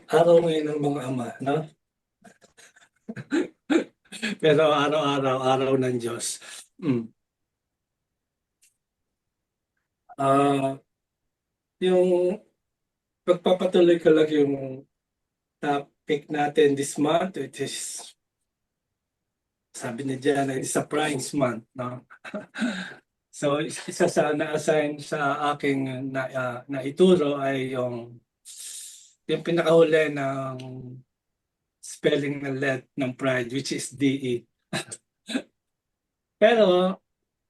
Araw ngayon ng mga ama, 'no? Pero araw-araw, araw ng Diyos. Hmm, ah, yung pagpapatuloy ko lang yung topic natin this month, which is sabi ni Diana, it's a Prize Month, 'no? So, isa sa na-assign sa aking naituro ay yung pinakahuli ng spelling ng ng pride, which is DE. Pero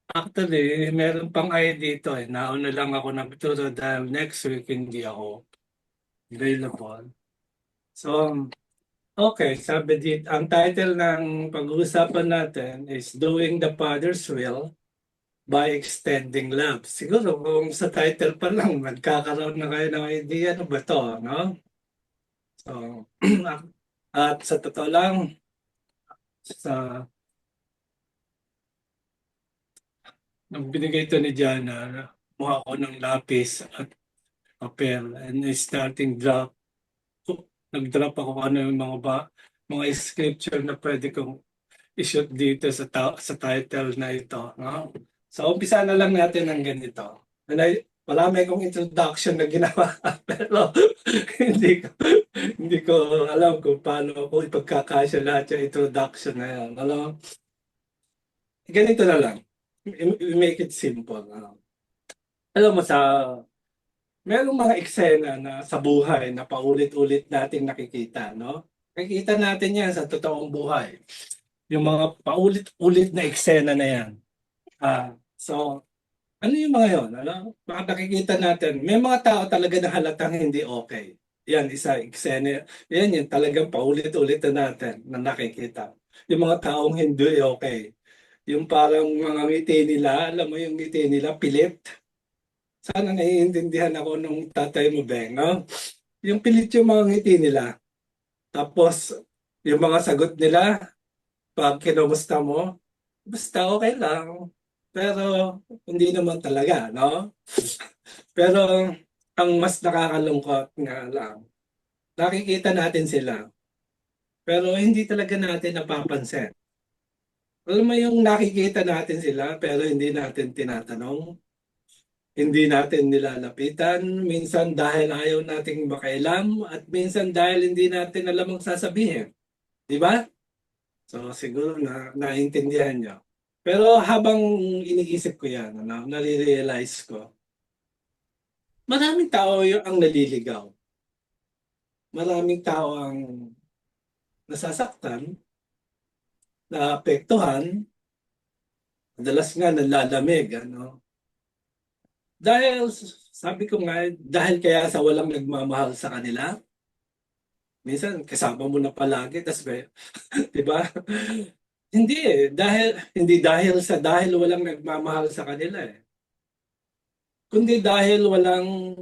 actually, meron pang dito, nauna lang ako nagturo dahil next week hindi ako available. So, okay, sabi dito, ang title ng pag-uusapan natin is Doing the Father's Will by Extending Love. Siguro kung sa title pa lang, magkakaroon na kayo ng idea, ano ba to, no? So, at sa totoo lang, sa nang binigay ito ni Jana, mukha ko ng lapis at papel and starting draft. Nag-drop ako kung ano yung mga scripture na pwede kong i-shoot dito sa title na ito, no? So umpisa na lang natin ng ganito. Marami akong introduction na ginawa pero hindi ko hindi ko alam kung paano ko ipagkakasya lahat yung introduction na yan. Alam, ganito na lang. Make it simple. Alam mo merong mga eksena na sa buhay na paulit-ulit nating nakikita, no? Nakikita natin yan sa totoong buhay. Yung mga paulit-ulit na eksena na yan. So, ano yung mga yun? Ano? Baka nakikita natin, may mga tao talaga na halatang hindi okay. Yan, isa, eksena. Yan, yung talagang paulit-ulit na natin na nakikita. Yung mga taong hindi okay. Yung parang mga ngiti nila, alam mo yung ngiti nila, pilit. Sana naiintindihan ako nung tatay mo, Beng, no? Yung pilit yung mga ngiti nila. Tapos, yung mga sagot nila, pag kinumusta mo, basta okay lang. Pero, hindi naman talaga, no? Pero, ang mas nakakalungkot nga lang, nakikita natin sila, pero hindi talaga natin napapansin. Alam mo yung nakikita natin sila, pero hindi natin tinatanong, hindi natin nilalapitan, minsan dahil ayaw nating makailam, at minsan dahil hindi natin alam ang sasabihin. Di ba? So siguro naintindihan niyo. Pero habang iniisip ko yan, nare-realize ko, maraming tao yung ang naliligaw. Maraming tao ang nasasaktan, naapektuhan, madalas nga nalalamig, ano. Dahil, sabi ko nga, dahil kaya sa walang nagmamahal sa kanila, minsan kasama mo na palagi, tas di ba? Hindi dahil walang nagmamahal sa kanila eh. Kundi dahil walang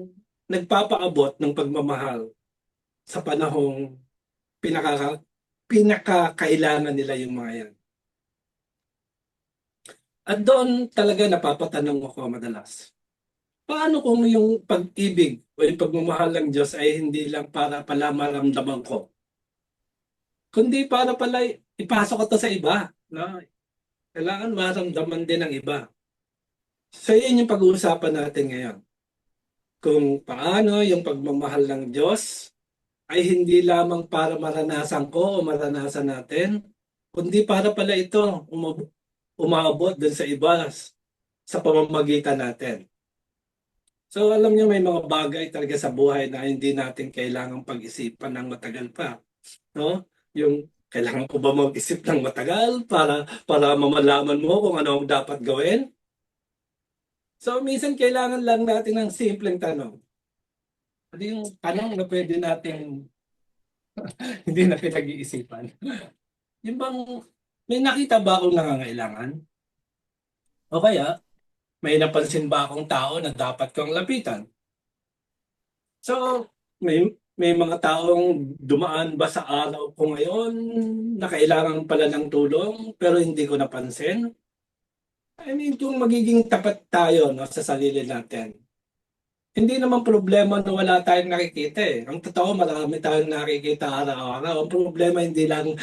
nagpapaabot ng pagmamahal sa panahong pinaka pinakakailangan nila yung mga yan. At doon talaga napapatanong ako madalas. Paano kung yung pag-ibig o yung pagmamahal ng Diyos ay hindi lang para pala maramdaman ko, kundi para pala ipasok ko to sa iba, no? Kailangan maramdaman din ng iba. So yun yung pag-uusapan natin ngayon. Kung paano yung pagmamahal ng Diyos ay hindi lamang para maranasan ko o maranasan natin, kundi para pala ito umaabot dun sa iba sa pamamagitan natin. So alam niyo may mga bagay talaga sa buhay na hindi natin kailangang pag-isipan ng matagal pa, no? Yung kailangan ko ba mag-isip ng matagal para mamalaman mo kung ano ang dapat gawin? So minsan kailangan lang natin ng simpleng tanong. Ano yung tanong na pwede natin hindi na pinag-iisipan? Yung bang may nakita ba akong nangangailangan? O kaya may napansin ba akong tao na dapat kong lapitan? So, may mga taong dumaan ba sa araw ko ngayon na kailangan pala ng tulong pero hindi ko napansin? I mean, kung magiging tapat tayo, no, sa sarili natin, Hindi naman problema na wala tayong nakikita eh. Ang totoo, marami tayong nakikita araw-araw. Ang problema, hindi lang,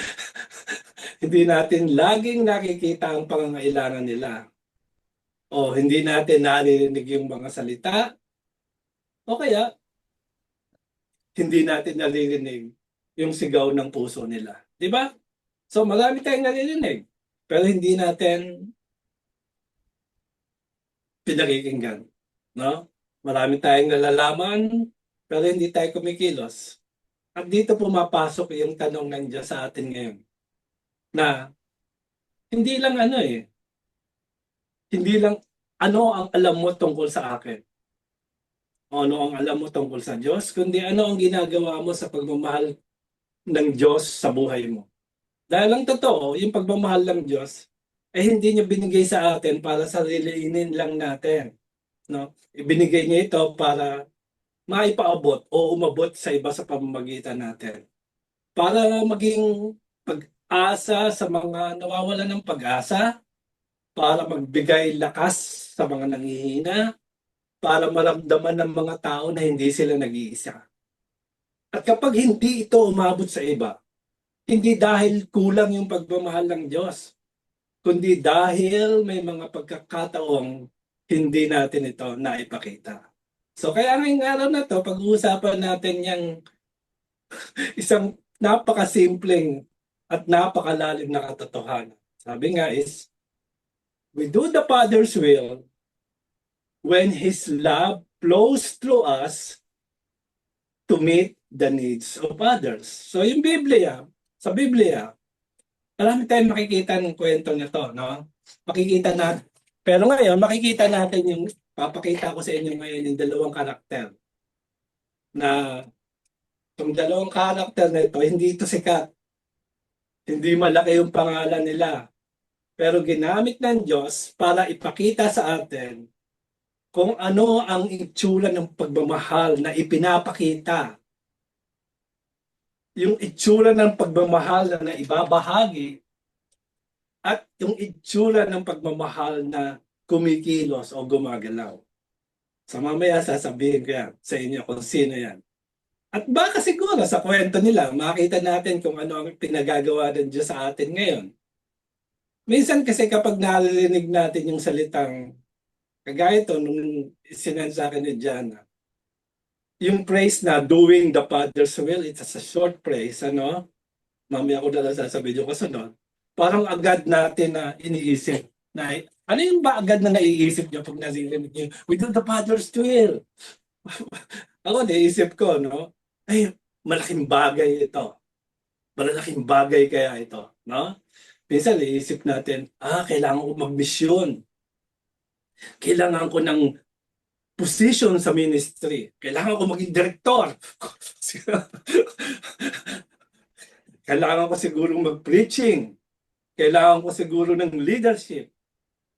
hindi natin laging nakikita ang pangangailangan nila. O hindi natin naririnig yung mga salita. O kaya, hindi natin naririnig yung sigaw ng puso nila. Di ba? So marami tayong naririnig. Pero hindi natin pinakikinggan. No? Marami tayong nalalaman, pero hindi tayo kumikilos. At dito pumapasok yung tanong ng Diyos sa atin ngayon. Na hindi lang hindi lang ano ang alam mo tungkol sa akin. O ano ang alam mo tungkol sa Diyos, kundi ano ang ginagawa mo sa pagmamahal ng Diyos sa buhay mo. Dahil ang totoo, yung pagmamahal ng Diyos, ay hindi niya binigay sa atin para sarilinin lang natin. No? Ibinigay niya ito para maipaabot o umabot sa iba sa pamamagitan natin. Para maging pag-asa sa mga nawawalan ng pag-asa, para magbigay lakas sa mga nanghihina, para maramdaman ng mga tao na hindi sila nag-iisa. At kapag hindi ito umabot sa iba, hindi dahil kulang yung pagmamahal ng Diyos, kundi dahil may mga pagkakataong hindi natin ito naipakita. So kaya ngayong araw na to, pag-uusapan natin yung isang napakasimpleng at napakalalim na katotohanan. Sabi nga is, we do the Father's will when His love flows through us to meet the needs of others. So yung Biblia, sa Biblia, marami tayong makikita ng kwento nito, no? Makikita natin. Pero ngayon, makikita natin yung, papakita ko sa inyo ngayon yung dalawang karakter. Na, itong dalawang karakter na ito, hindi ito sikat. Hindi malaki yung pangalan nila. Pero ginamit ng Diyos para ipakita sa atin kung ano ang itsura ng pagmamahal na ipinapakita. Yung itsura ng pagmamahal na ibabahagi at yung itsura ng pagmamahal na kumikilos o gumagalaw. So mamaya sasabihin ko yan sa inyo kung sino yan. At baka siguro sa kwento nila, makita natin kung ano ang pinagagawa ng Diyos sa atin ngayon. Minsan kasi kapag naririnig natin yung salitang, kagaya ito nung sinend sa akin ni Jana, yung praise na doing the Father's will, it's a short praise, ano? Mamaya ko na lang sasabihin yung kasunod. Parang agad natin na iniisip na, ano yung ba agad na naiisip niyo pag naririnig niyo, we do the Father's will. Ako naisip ko, no? Ay, malaking bagay ito. Malaking bagay kaya ito, no? Minsan naisip natin, kailangan ko magmisyon. Kailangan ko ng position sa ministry. Kailangan ko maging director. Kailangan ko siguro mag-preaching. Kailangan ko siguro ng leadership.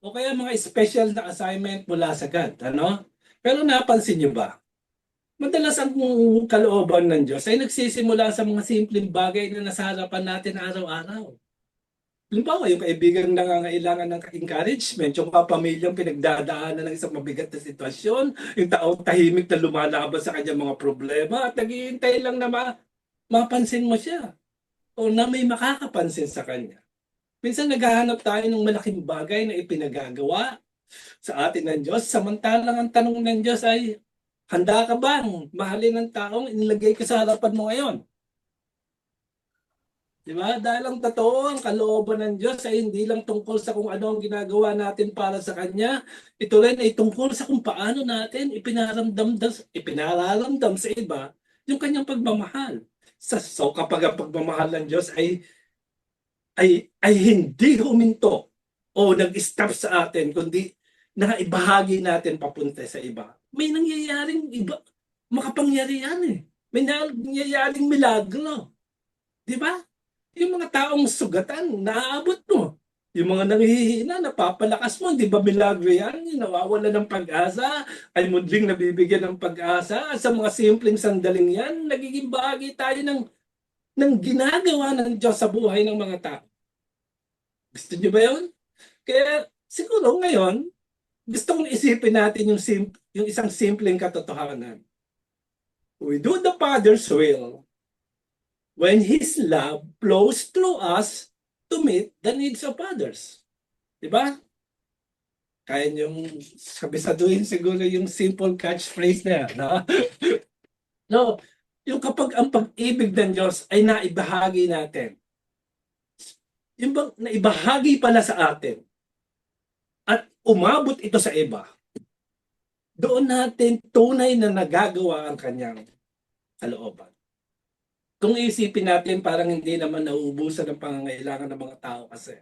O kaya mga special na assignment mula sa God. Ano? Pero napansin niyo ba? Madalas ang kalooban ng Diyos ay nagsisimula sa mga simpleng bagay na nasa harapan natin araw-araw. Halimbawa, yung kaibigan nangangailangan ng encouragement, yung kapamilyang pinagdadaanan ng isang mabigat na sitwasyon, yung taong tahimik na lumalaban sa kanyang mga problema at naghihintay lang na mapansin mo siya o na may makakapansin sa kanya. Minsan naghahanap tayo ng malaking bagay na ipinagagawa sa atin ng Diyos, samantalang ang tanong ng Diyos ay, handa ka bang mahalin ng taong inilagay ko sa harapan mo ngayon? Di ba? Dahil ang totoo, ang kalooban ng Diyos ay hindi lang tungkol sa kung ano ang ginagawa natin para sa Kanya. Ito rin ay tungkol sa kung paano natin ipinararamdam sa iba yung Kanyang pagmamahal. So kapag ang pagmamahal ng Diyos ay hindi huminto o nag-stop sa atin, kundi naibahagi natin papunta sa iba. May nangyayaring iba, makapangyarihan eh. May nangyayaring milagro. Di ba? Yung mga taong sugatan, naaabot mo. Yung mga nanghihina, napapalakas mo. Di ba milagro yan? Yung nawawala ng pag-asa, ay mudling nabibigyan ng pag-asa. At sa mga simpleng sandaling yan, nagiging bahagi tayo ng ginagawa ng Diyos sa buhay ng mga tao. Gusto niyo ba yun? Kaya siguro ngayon, gusto kong isipin natin yung yung isang simpleng katotohanan. We do the Father's will when His love flows through us to meet the needs of others. Diba? Kaya yung sabisaduhin siguro yung simple catchphrase na yan. No? No, yung kapag ang pag-ibig ng Diyos ay naibahagi natin, yung bang naibahagi pala sa atin at umabot ito sa iba, doon natin tunay na nagagawa ang kanyang kalooban. Kung isipin natin, parang hindi naman nauubusan ng pangangailangan ng mga tao kasi.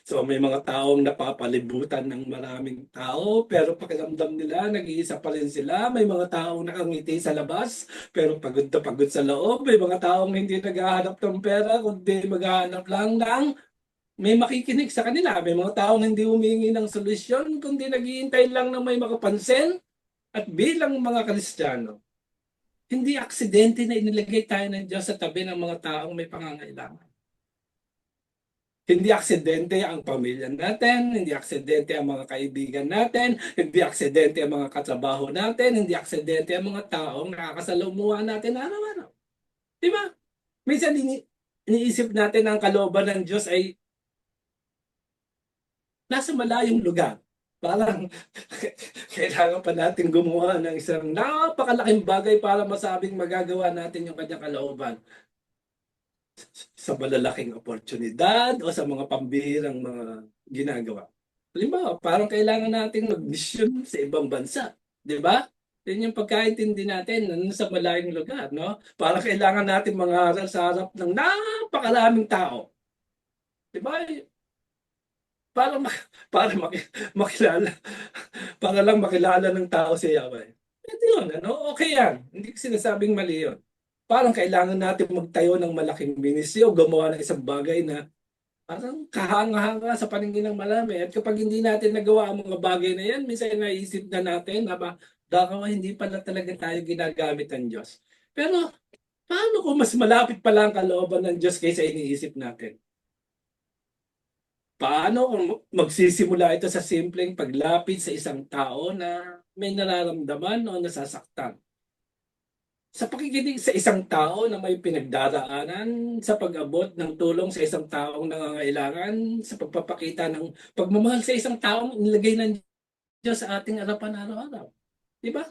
So may mga taong napapalibutan ng maraming tao pero pakiramdam nila nag-iisa pa rin sila. May mga taong nakangiti sa labas pero pagod na pagod sa loob. May mga taong hindi naghahanap ng pera kundi maghahanap lang ng may makikinig sa kanila. May mga taong hindi humingi ng solusyon kundi naghihintay lang ng may makapansin. At bilang mga Kristiyano, hindi aksidente na inilagay tayo ng Diyos sa tabi ng mga taong may pangangailangan. Hindi aksidente ang pamilya natin, hindi aksidente ang mga kaibigan natin, hindi aksidente ang mga katrabaho natin, hindi aksidente ang mga taong nakakasalamuha natin araw-araw. Di ba? Minsan iniisip natin ang kalooban ng Diyos ay nasa malayong lugar. Parang kailangan pa natin gumawa ng isang napakalaking bagay para masabing magagawa natin yung kanyang kalooban. Sa malalaking oportunidad o sa mga pambihirang mga ginagawa. Halimbawa, parang kailangan nating mag-mission sa ibang bansa. Di ba? Yan yung pagkaintindi natin sa malayong lugar. No? Parang kailangan natin mangaral sa harap ng napakaraming tao. Di ba? Para, para makilala, para lang makilala ng tao si Yahweh. Ito yun, ano? Okay yan. Hindi ko sinasabing mali yun. Parang kailangan natin magtayo ng malaking ministry o gumawa ng isang bagay na parang kahanga-hanga sa paningin ng marami. At kapag hindi natin nagawa ang mga bagay na yan, minsan naisip na natin na baka hindi pala talaga tayo ginagamit ng Diyos. Pero paano kung mas malapit pala ang kalooban ng Diyos kaysa iniisip natin? Paano kung magsisimula ito sa simpleng paglapit sa isang tao na may nararamdaman o nasasaktan? Sa pakikinig sa isang tao na may pinagdaraanan, sa pag-abot ng tulong sa isang taong nangangailangan, sa pagpapakita ng pagmamahal sa isang taong nilagay ng Diyos sa ating harapan araw-araw. Di ba?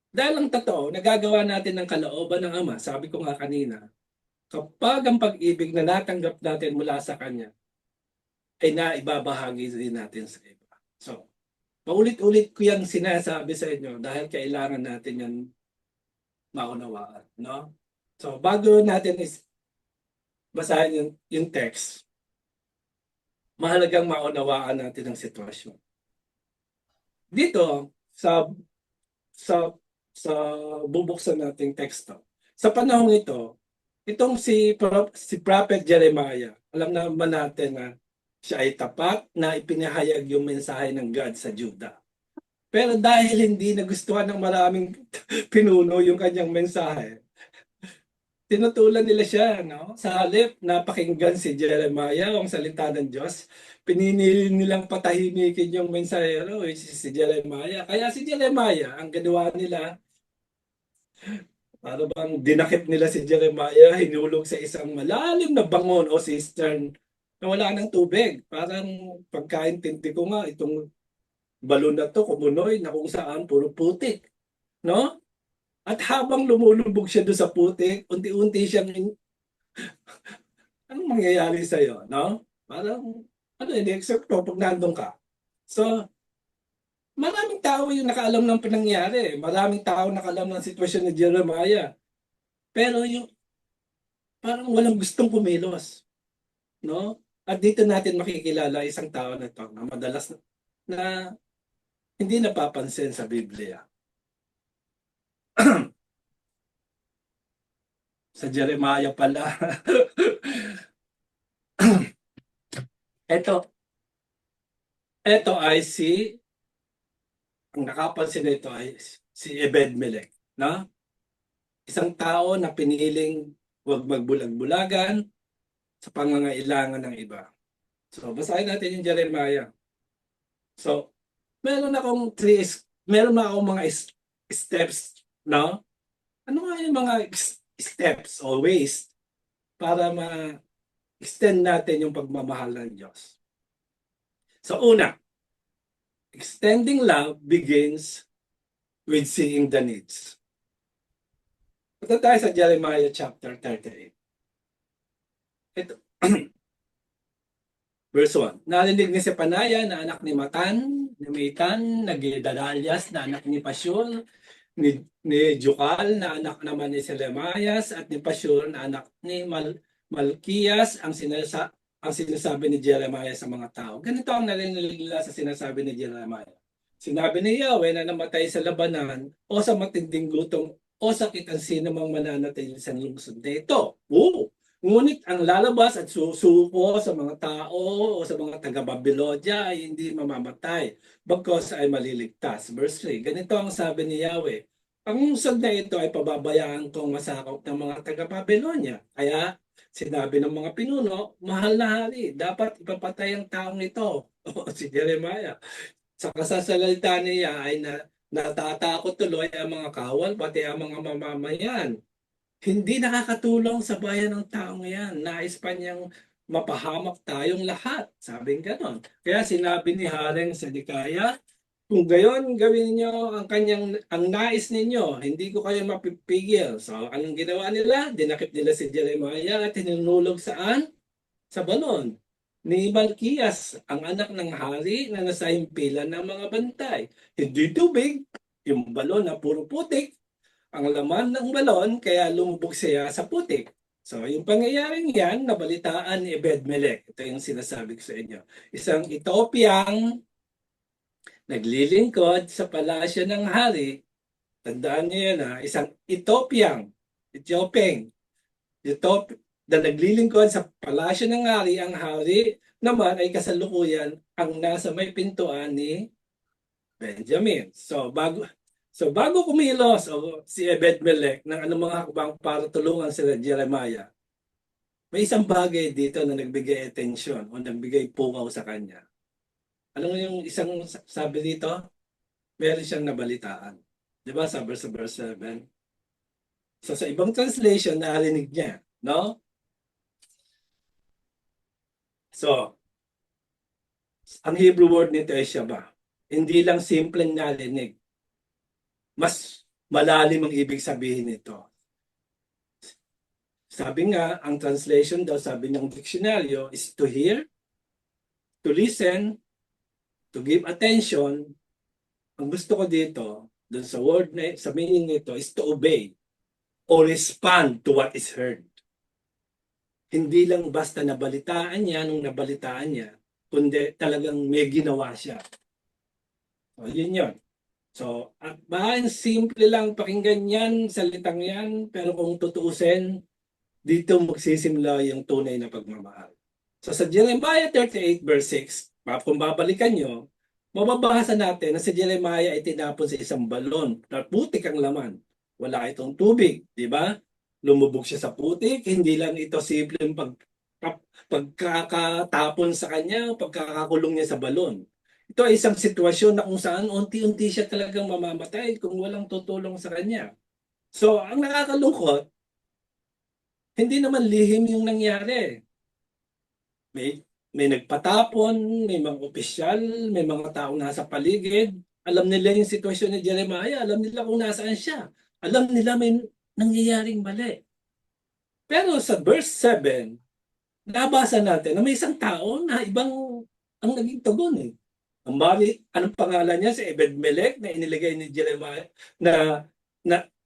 Dahil ang totoo, nagagawa natin ng kalooban ng Ama, sabi ko nga kanina, kapag ang pag-ibig na natanggap natin mula sa Kanya ay naibabahagi din natin sa iba. So, paulit-ulit ko yung sinasabi sa inyo dahil kailangan natin yan maunawaan, no? So, bago natin basahin yung text, mahalagang maunawaan natin ang sitwasyon. Dito, sa sa bubuksan nating teksto, sa panahong ito, itong si Prophet Jeremiah, alam naman natin na siya ay tapat na ipinahayag yung mensahe ng God sa Juda. Pero dahil hindi nagustuhan ng maraming pinuno yung kanyang mensahe, tinutulan nila siya, no? Sa halip na pakinggan si Jeremiah, ang salita ng Diyos, pinili nilang patahimikin yung mensahero, si Jeremiah. Kaya si Jeremiah, ang ginawa nila, para bang dinakip nila si Jeremiah, hinulog sa isang malalim na bangon o cistern na wala ng tubig. Parang pagkaintindi ko nga, itong balon na to, kumunoy, na kung saan puro putik. No? At habang lumulubog siya doon sa putik, unti-unti siyang, anong mangyayari sa'yo? No? Parang, ano yun, except pag nandun ka. So, maraming tao yung nakaalam ng pinangyari. Maraming tao nakaalam ng sitwasyon ni Jeremiah. Pero yung parang walang gustong kumilos. No? At dito natin makikilala isang tao na to na madalas na hindi napapansin sa Biblia. Sa Jeremiah pala. ito ay ang nakapansin nito ay si Ebed-Melech. No? Isang tao na piniling huwag magbulag-bulagan sa pangangailangan ng iba. So, basahin natin yung Jeremiah. So, meron akong three meron na akong mga steps, no? Ano nga yung mga steps or ways para ma-extend natin yung pagmamahal ng Diyos? So una, extending love begins with seeing the needs. Punta tayo sa Jeremiah chapter 38. Ito, verse 1. Narinig ni Sepanaya na anak ni Matan, ni Mitan, na Gedalias na anak ni Pasyur, ni Jukal na anak naman ni Selemias, at ni Pasyur na anak ni Malkiyas ang sinasabi ni Jeremiah sa mga tao. Ganito ang narinig nila sa sinasabi ni Jeremiah. Sinabi ni Yahweh na namatay sa labanan o sa matinding gutom o sakit ang sino mang mananatili sa lungsod na ito. Ngunit ang lalabas at susuko sa mga tao o sa mga taga-Babylonia ay hindi mamamatay, bagkos ay maliligtas. Verse 3, ganito ang sabi ni Yahweh, ang lungsod na ito ay pababayaan kong masakop ng mga taga-Babylonia. Kaya sinabi ng mga pinuno, mahal na hari, dapat ipapatay ang taong ito. Si Jeremiah. Sa kasasalita niya ay natatakot tuloy ang mga kawal, pati ang mga mamamayan. Hindi nakakatulong sa bayan ng taong yan. Nais pa niyang mapahamak tayong lahat. Sabing ganon. Kaya sinabi ni Haring Sedekaya, kung gayon gawin niyo ang nais ninyo, hindi ko kayo mapipigil. So, anong ginawa nila? Dinakip nila si Jeremiah at hinulog saan? Sa balon ni Malkiyas, ang anak ng hari na nasa himpilan ng mga bantay. Hindi tubig, yung balon na puro putik, ang laman ng balon, kaya lumubog siya sa putik. So, yung pangyayaring yan, nabalitaan ni Ebed-Melech. Ito yung sinasabi ko sa inyo. Isang Ethiopiang naglilingkod sa palasyo ng hari. Tandaan niyo yan ha. Isang Ethiopiang na naglilingkod sa palasyo ng hari. Ang hari naman ay kasalukuyan ang nasa may pintuan ni Benjamin. So bago kumilos si Ebed-Melech ng anumang hakbang para tulungan sila Jeremiah, may isang bagay dito na nagbigay atensyon o nagbigay pukaw sa kanya. Ano yung isang sabi dito? Meron siyang nabalitaan. Di ba? Sa verse 7. So sa ibang translation, narinig niya. No? So, ang Hebrew word nito ay Shabbat. Hindi lang simpleng narinig. Mas malalim ang ibig sabihin nito. Sabi nga, ang translation daw, sabi ng diksyonaryo, is to hear, to listen, to give attention. Ang gusto ko dito, dun sa word na, sa meaning nito, is to obey or respond to what is heard. Hindi lang basta nabalitaan niya nung nabalitaan niya, kundi talagang may ginawa siya. So, yun yun. So, bahan simple lang pakinggan yan, salitang yan, pero kung tutuusin, dito magsisimula yung tunay na pagmamahal. So sa Jeremiah 38 verse 6, kung babalikan nyo, mababasa natin na si Jeremiah ay tinapon sa isang balon na putik ang laman. Wala itong tubig, di ba? Lumubog siya sa putik, hindi lang ito simpleng pagkakatapon sa kanya, pagkakakulong niya sa balon. Ito ay isang sitwasyon na kung saan unti-unti siya talagang mamamatay kung walang tutulong sa kanya. So, ang nakakalungkot, hindi naman lihim yung nangyari. May nagpatapon, may mga opisyal, may mga taong nasa paligid. Alam nila yung sitwasyon ni Jeremiah, alam nila kung nasaan siya. Alam nila may nangyayaring mali. Pero sa verse 7, nabasa natin na may isang tao na ibang ang naging tugon eh. Anong pangalan niya? Si Ebed-Melech na inilagay ni Jeremiah na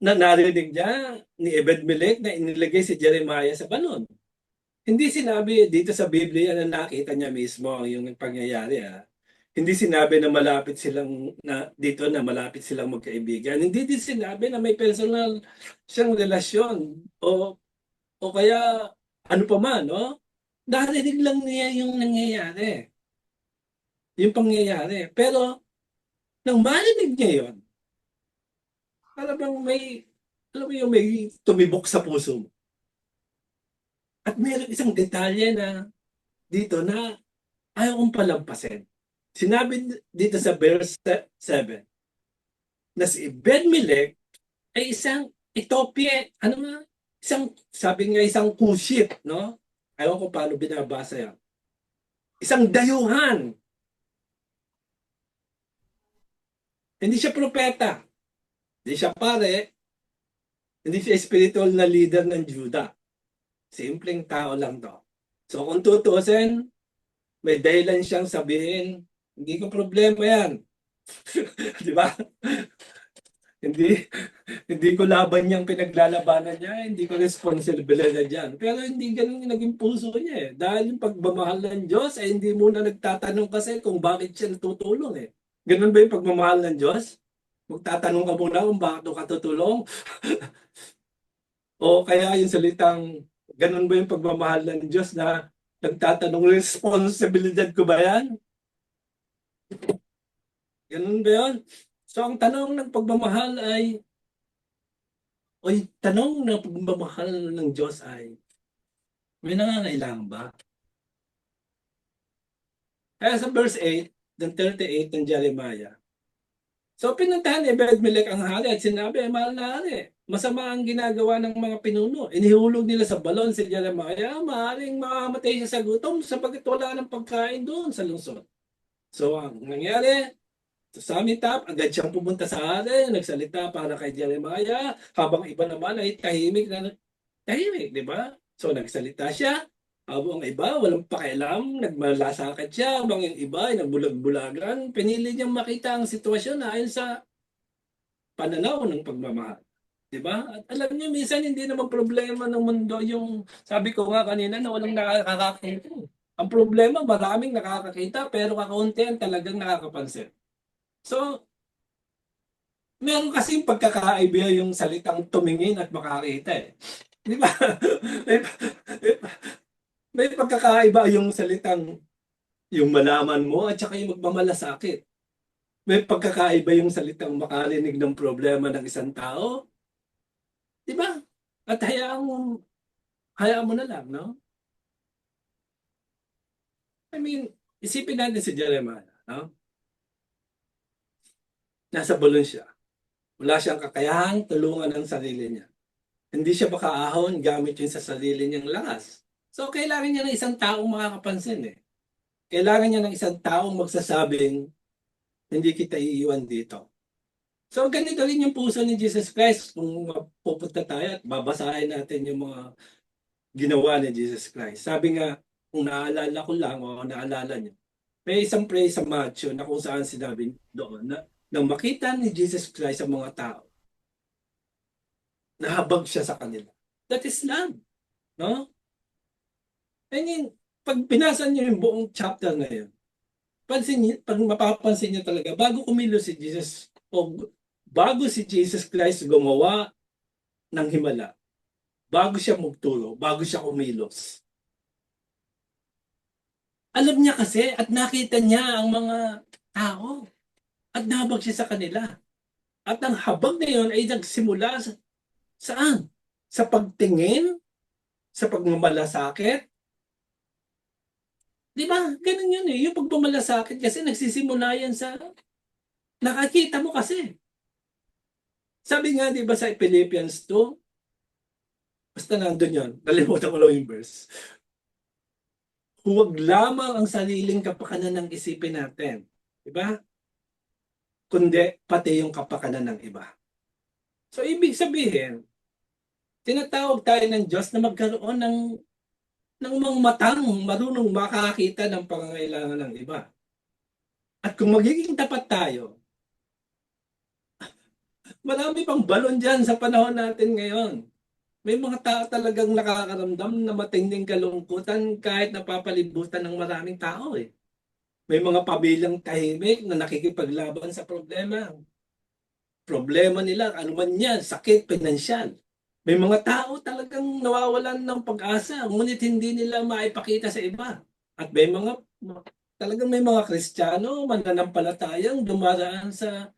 narinig niya ni Ebed-Melech na inilagay si Jeremiah sa balon. Hindi sinabi dito sa Biblia na nakita niya mismo yung pangyayari. Hindi sinabi na malapit silang malapit silang magkaibigan. Hindi din sinabi na may personal siyang relasyon o kaya ano pa man, no? Narinig lang niya yung nangyayari. Yung pangyayari. Pero, nang marinig niya yun, para bang alam mo yung may tumibok sa puso mo. At mayroon isang detalye na dito na ayaw kong palampasin. Sinabi dito sa verse 7, na si Ebed-Melech ay isang Ethiopia, ano nga, sabi nga isang kushit, no? Ayaw ko paano binabasa yan. Isang dayuhan. Hindi siya propeta. Hindi siya pare. Hindi siya spiritual na leader ng Juda. Simpleng tao lang to. So kung tutusin, may dahilan siyang sabihin, hindi ko problema yan. Di ba? Hindi, hindi ko laban niyang pinaglalabanan niya, hindi ko responsibilidad dyan. Pero hindi ganun yung naging puso niya eh. Dahil yung pagmamahal ng Diyos, ay hindi muna nagtatanong kasi kung bakit siya tutulong eh. Ganun ba yung pagmamahal ng Diyos? Magtatanong ka muna kung bakit ka tutulong? O kaya yung salitang, ganun ba yung pagmamahal ng Diyos na nagtatanong, responsibilidad ko ba yan? Ganun ba yun? So ang tanong ng pagmamahal ay, tanong ng pagmamahal ng Diyos ay, may nangangailangan ba? Kaya sa verse 8, ng 38 ng Jeremiah, so pinuntahan ni Ebed-Melech ang hari at sinabi, mahal na hari, masama ang ginagawa ng mga pinuno. Inihulog nila sa balon si Jeremiah, maaaring mamamatay siya sa gutom sapagkat wala ng pagkain doon sa lungsod. So ang nangyari, to sum it up, agad siyang pumunta sa hari, nagsalita para kay Jeremiah, habang iba naman ay tahimik, di ba? So nagsalita siya, habang ang iba walang pakialam, nagmalasakit siya, habang yung iba ay nagbulag-bulagan, pinili niyang makita ang sitwasyon na ayon sa pananaw ng pagmamahal. 'Di ba? At alam niyo minsan hindi naman problema ng mundo yung sabi ko nga kanina na walang nakakakita. Ang problema maraming nakakakita pero kakaunti ang talagang nakakapansin. So, meron kasing pagkakaiba yung salitang tumingin at makakita eh. Di ba? may, may pagkakaiba yung salitang yung malaman mo at saka yung magmamalasakit. May pagkakaiba yung salitang makarinig ng problema ng isang tao. Di ba? At hayaan mo na lang, no? I mean, isipin natin si Jeremiah, no? Nasa bulon siya. Wala siyang kakayahang tulungan ang sarili niya. Hindi siya makaahon gamit yun sa sarili niyang lakas. So, kailangan niya ng isang taong makakapansin eh. Kailangan niya ng isang taong magsasabing, hindi kita iiwan dito. So, ganito rin yung puso ni Jesus Christ. Kung pupunta tayo at babasahin natin yung mga ginawa ni Jesus Christ. Sabi nga, kung naalala ko lang o naalala niyo, may isang phrase sa Matthew na kung saan sinabi doon na nang makita ni Jesus Christ sa mga tao, nahabag siya sa kanila. That is love. No? I mean, pag binasa niyo yung buong chapter na yun, pag mapapansin niyo talaga, bago kumilos si Jesus, o bago si Jesus Christ gumawa ng himala, bago siya magturo, bago siya kumilos, alam niya kasi at nakita niya ang mga tao at nahabag siya sa kanila. At ang habag na yun ay nagsimula saan? Sa pagtingin, sa pagmamalasakit. Di ba? Ganun yun eh. Yung pagmamalasakit kasi nagsisimula yan sa nakakita mo kasi. Sabi nga di ba sa Philippians 2, basta nandun yun, nalimutan ko lang yung verse. Huwag lamang ang sariling kapakanan ng isipin natin. Di ba? Kundi pati yung kapakanan ng iba. So, ibig sabihin, tinatawag tayo ng Diyos na magkaroon ng mga matang marunong makakita ng pangangailangan ng iba. At kung magiging tapat tayo, marami pang balon dyan sa panahon natin ngayon. May mga tao talagang nakakaramdam na matinding kalungkutan kahit napapalibutan ng maraming tao eh. May mga pamilyang tahimik na nakikipaglaban sa problema. Problema nila, ano man yan, sakit, pinansyal. May mga tao talagang nawawalan ng pag-asa, ngunit hindi nila maipakita sa iba. At talagang may mga Kristiyano, mananampalatayang dumaraan sa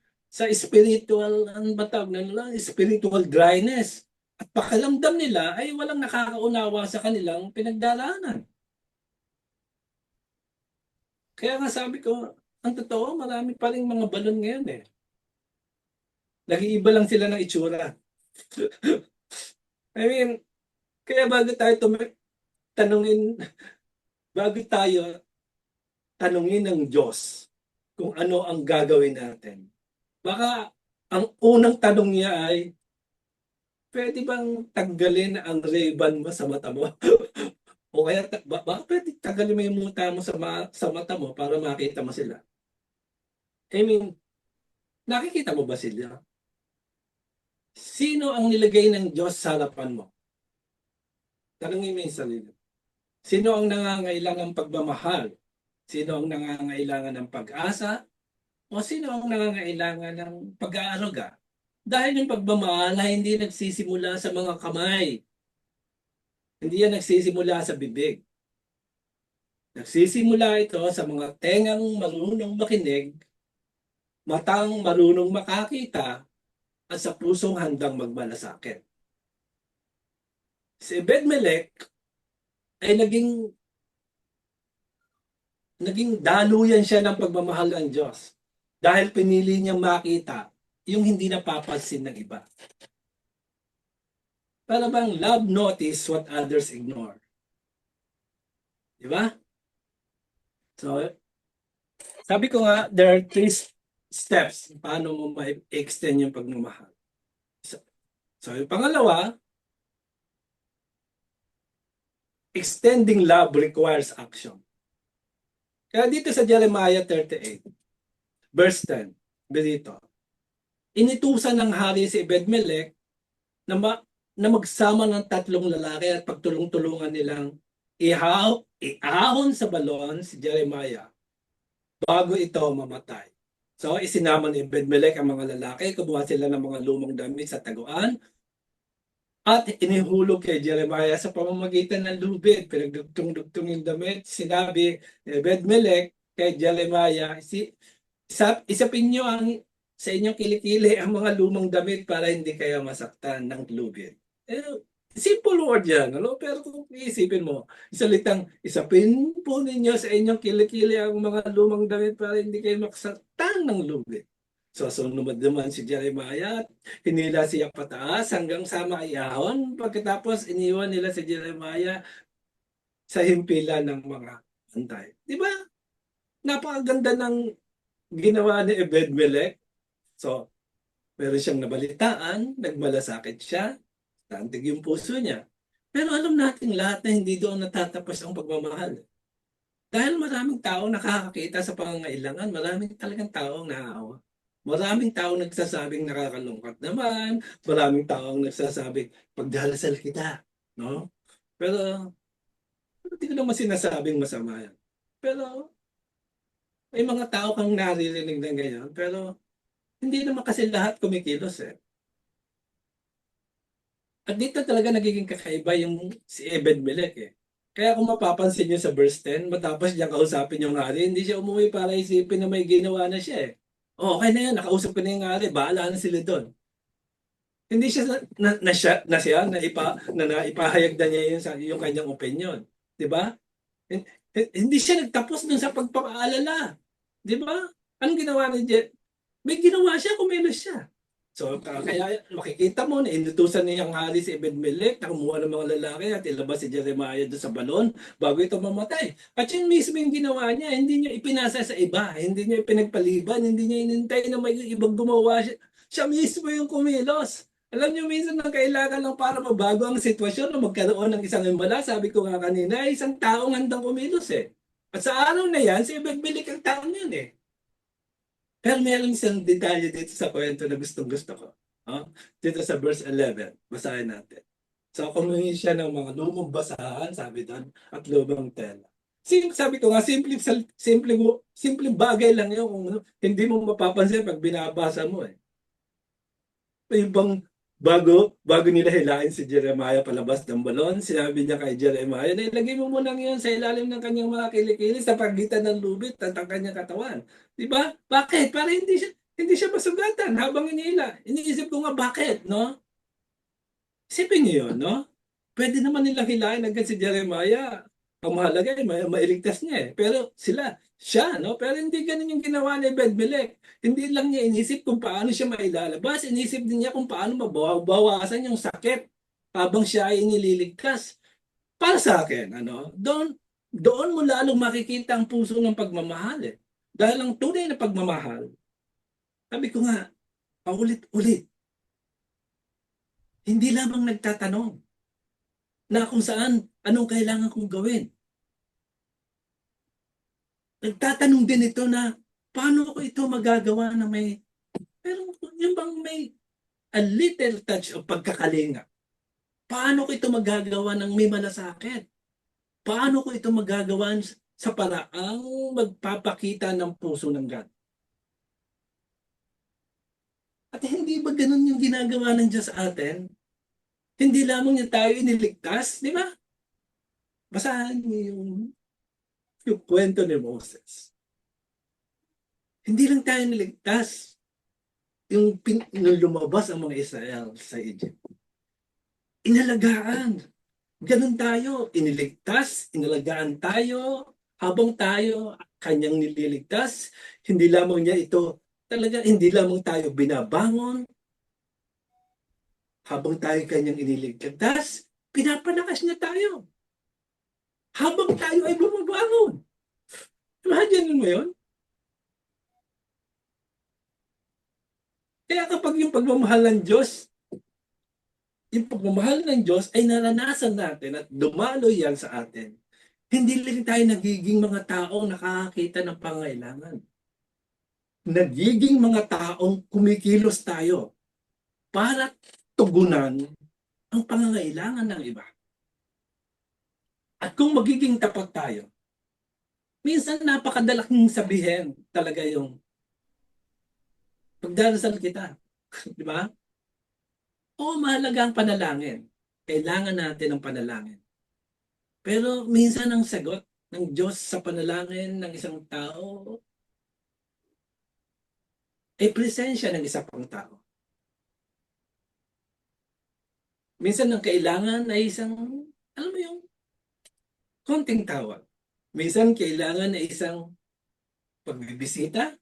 spiritual, ang batag na nila, spiritual dryness. At pakiramdam nila ay walang nakakaunawa sa kanilang pinagdaraanan. Kaya nga sabi ko, ang totoo, marami pa rin mga balon ngayon eh. Nag-iiba lang sila ng itsura. I mean, kaya tanungin, bago tayo tanungin ng Diyos kung ano ang gagawin natin. Baka ang unang tanong niya ay, pwede bang tanggalin ang Ray-Ban mo sa mata mo? O kaya, baka pwede tanggalin mo yung muta mo sa mata mo para makita mo sila. I mean, nakikita mo ba sila? Sino ang nilagay ng Diyos sa harapan mo? Tanungin mo yung sarili. Sino ang nangangailangan ng pagmamahal? Sino ang nangangailangan ng pag-asa? O sino ang nangangailangan ng pag-aaruga? Dahil yung pagmamahal ay hindi nagsisimula sa mga kamay. Hindi yan nagsisimula sa bibig. Nagsisimula ito sa mga tengang marunong makinig, matang marunong makakita, at sa pusong handang magmalasakit. Si Ebed-Melech ay naging daluyan siya ng pagmamahal ng Diyos dahil pinili niyang makita yung hindi napapansin ng iba. Para bang love notice what others ignore. Di ba? So, sabi ko nga, there are 3 steps paano mo ma-extend yung pagmamahal. So yung pangalawa, extending love requires action. Kaya dito sa Jeremiah 38, verse 10, dito, initusan ng hari si Ebed-Melech na magsama ng 3 lalaki at pagtulong-tulungan nilang iahon sa balon si Jeremiah bago ito mamatay. So isinama ni Ebed-Melech ang mga lalaki, kumuha sila ng mga lumang damit sa taguan, at inihulog kay Jeremiah sa pamamagitan ng lubid. Pinagdugtong-dugtong yung damit. Sinabi ni Ebed-Melech kay Jeremiah, isapin niyo sa inyong kilikili ang mga lumang damit para hindi kayo masaktan ng lubid. Simple word yan, ano? Pero kung iisipin mo, isapin po ninyo sa inyong kilikili ang mga lumang damit para hindi kayo masaktan ng lubid. So sunod naman si Jeremiah, hinila siya pataas hanggang sa maiyahon. Pagkatapos iniwan nila si Jeremiah sa himpilan ng mga bantay. Di ba? Napakaganda ng ginawa ni Ebed-Melech. So, meron siyang nabalitaan, nagmalasakit siya, tantig yung puso niya. Pero alam natin lahat na hindi doon natatapos ang pagmamahal. Dahil maraming tao nakakakita sa pangangailangan, maraming talagang taong naawa. Maraming taong nagsasabing nakakalungkot naman, maraming taong nagsasabing pagdarasal kita, no? Pero hindi ko naman sinasabing masama yan. Pero may mga tao kang naririnig na ganyan, pero hindi naman kasi lahat kumikilos eh. At dito talaga nagiging kakaiba yung si Ebed-Melech eh. Kaya kung mapapansin nyo sa verse 10, matapos niya kausapin yung hari, hindi siya umuwi para isipin na may ginawa na siya eh. Oh, okay na yan, nakausap ko na yung hari, bahala na sila doon. Hindi siya na ipahayag na niya yung kanyang opinion. Di ba? Hindi siya nagtapos dun sa pagpapaalala. Di ba? Anong ginawa ni Jet? May ginawa siya, kumilos siya. So, kaya makikita mo na inutusan niya ang hari si Ebed-Melech na kumuha ng mga lalaki at ilabas si Jeremiah doon sa balon bago ito mamatay. At yun mismo yung ginawa niya, hindi niya ipinasa sa iba, hindi niya pinagpaliban, hindi niya inintay na may ibang gumawa siya. Siya mismo yung kumilos. Alam niyo, minsan ang kailangan lang para mabago ang sitwasyon na magkaroon ng isang himala, sabi ko nga kanina, isang taong handang kumilos eh. At sa araw na yan, si Ebed-Melech ang taong yun eh. Pero meron isang detalye dito sa kwento na gustong-gusto ko. Oh? Dito sa verse 11, basahin natin. So, kumuhin siya ng mga lumang basahan, sabi doon, at lumang tela. Sabi ko nga, simple bagay lang yun kung hindi mo mapapansin pag binabasa mo eh. May ibang bago nila hilain si Jeremiah palabas ng balon, sinabi niya kay Jeremiah, na ilagay mo muna ngayon sa ilalim ng kanyang mga kilikili sa pagitan ng lubid at ang kanyang katawan. Di ba? Bakit? Para hindi siya masugatan habang inihila. Iniisip ko nga bakit, no? Isipin niyo yun, no? Pwede naman nilang hilain agad si Jeremiah. Ang mahalaga ay mailigtas niya eh. Pero siya, no? Pero hindi ganun yung ginawa ni Ebed-Melech. Hindi lang niya inisip kung paano siya mailalabas, inisip din niya kung paano mabawasan yung sakit habang siya ay inililigtas. Para sa akin, doon mo lalong makikita ang puso ng pagmamahal eh. Dahil ang tunay na pagmamahal, sabi ko nga, paulit-ulit, hindi lamang nagtatanong na kung saan, anong kailangan kong gawin. Nagtatanong din ito na, paano ko ito magagawa na pero yung bang may a little touch of pagkakalinga. Paano ko ito magagawa ng may malasakit? Paano ko ito magagawa sa paraang magpapakita ng puso ng God? At hindi ba ganun yung ginagawa ng Diyos sa atin? Hindi lamang niya tayo iniligtas, di ba? Basahan niyo yung kwento ni Moses. Hindi lang tayo niligtas nung lumabas ang mga Israel sa Egypt. Inalagaan. Ganun tayo. Iniligtas, inalagaan tayo habang tayo kanyang nililigtas. Hindi lamang niya ito, talaga hindi lamang tayo binabangon habang tayo kanyang iniligtas, pinapalakas niya tayo habang tayo ay bumabangon. Imagine mo yun? Kaya kapag yung pagmamahal ng Diyos ay naranasan natin at dumalo yan sa atin, hindi lang tayo nagiging mga taong nakakakita ng pangailangan. Nagiging mga taong kumikilos tayo para tugunan ang pangangailangan ng iba. At kung magiging tapat tayo, minsan napakadalaking sabihin talaga yung pagdarasal kita. Di ba? Oo, mahalaga ang panalangin. Kailangan natin ng panalangin. Pero minsan ang sagot ng Diyos sa panalangin ng isang tao ay presensya ng isa pang tao. Minsan ang kailangan ay isang, alam mo yung konting tawag. Minsan kailangan ay isang pagbibisita.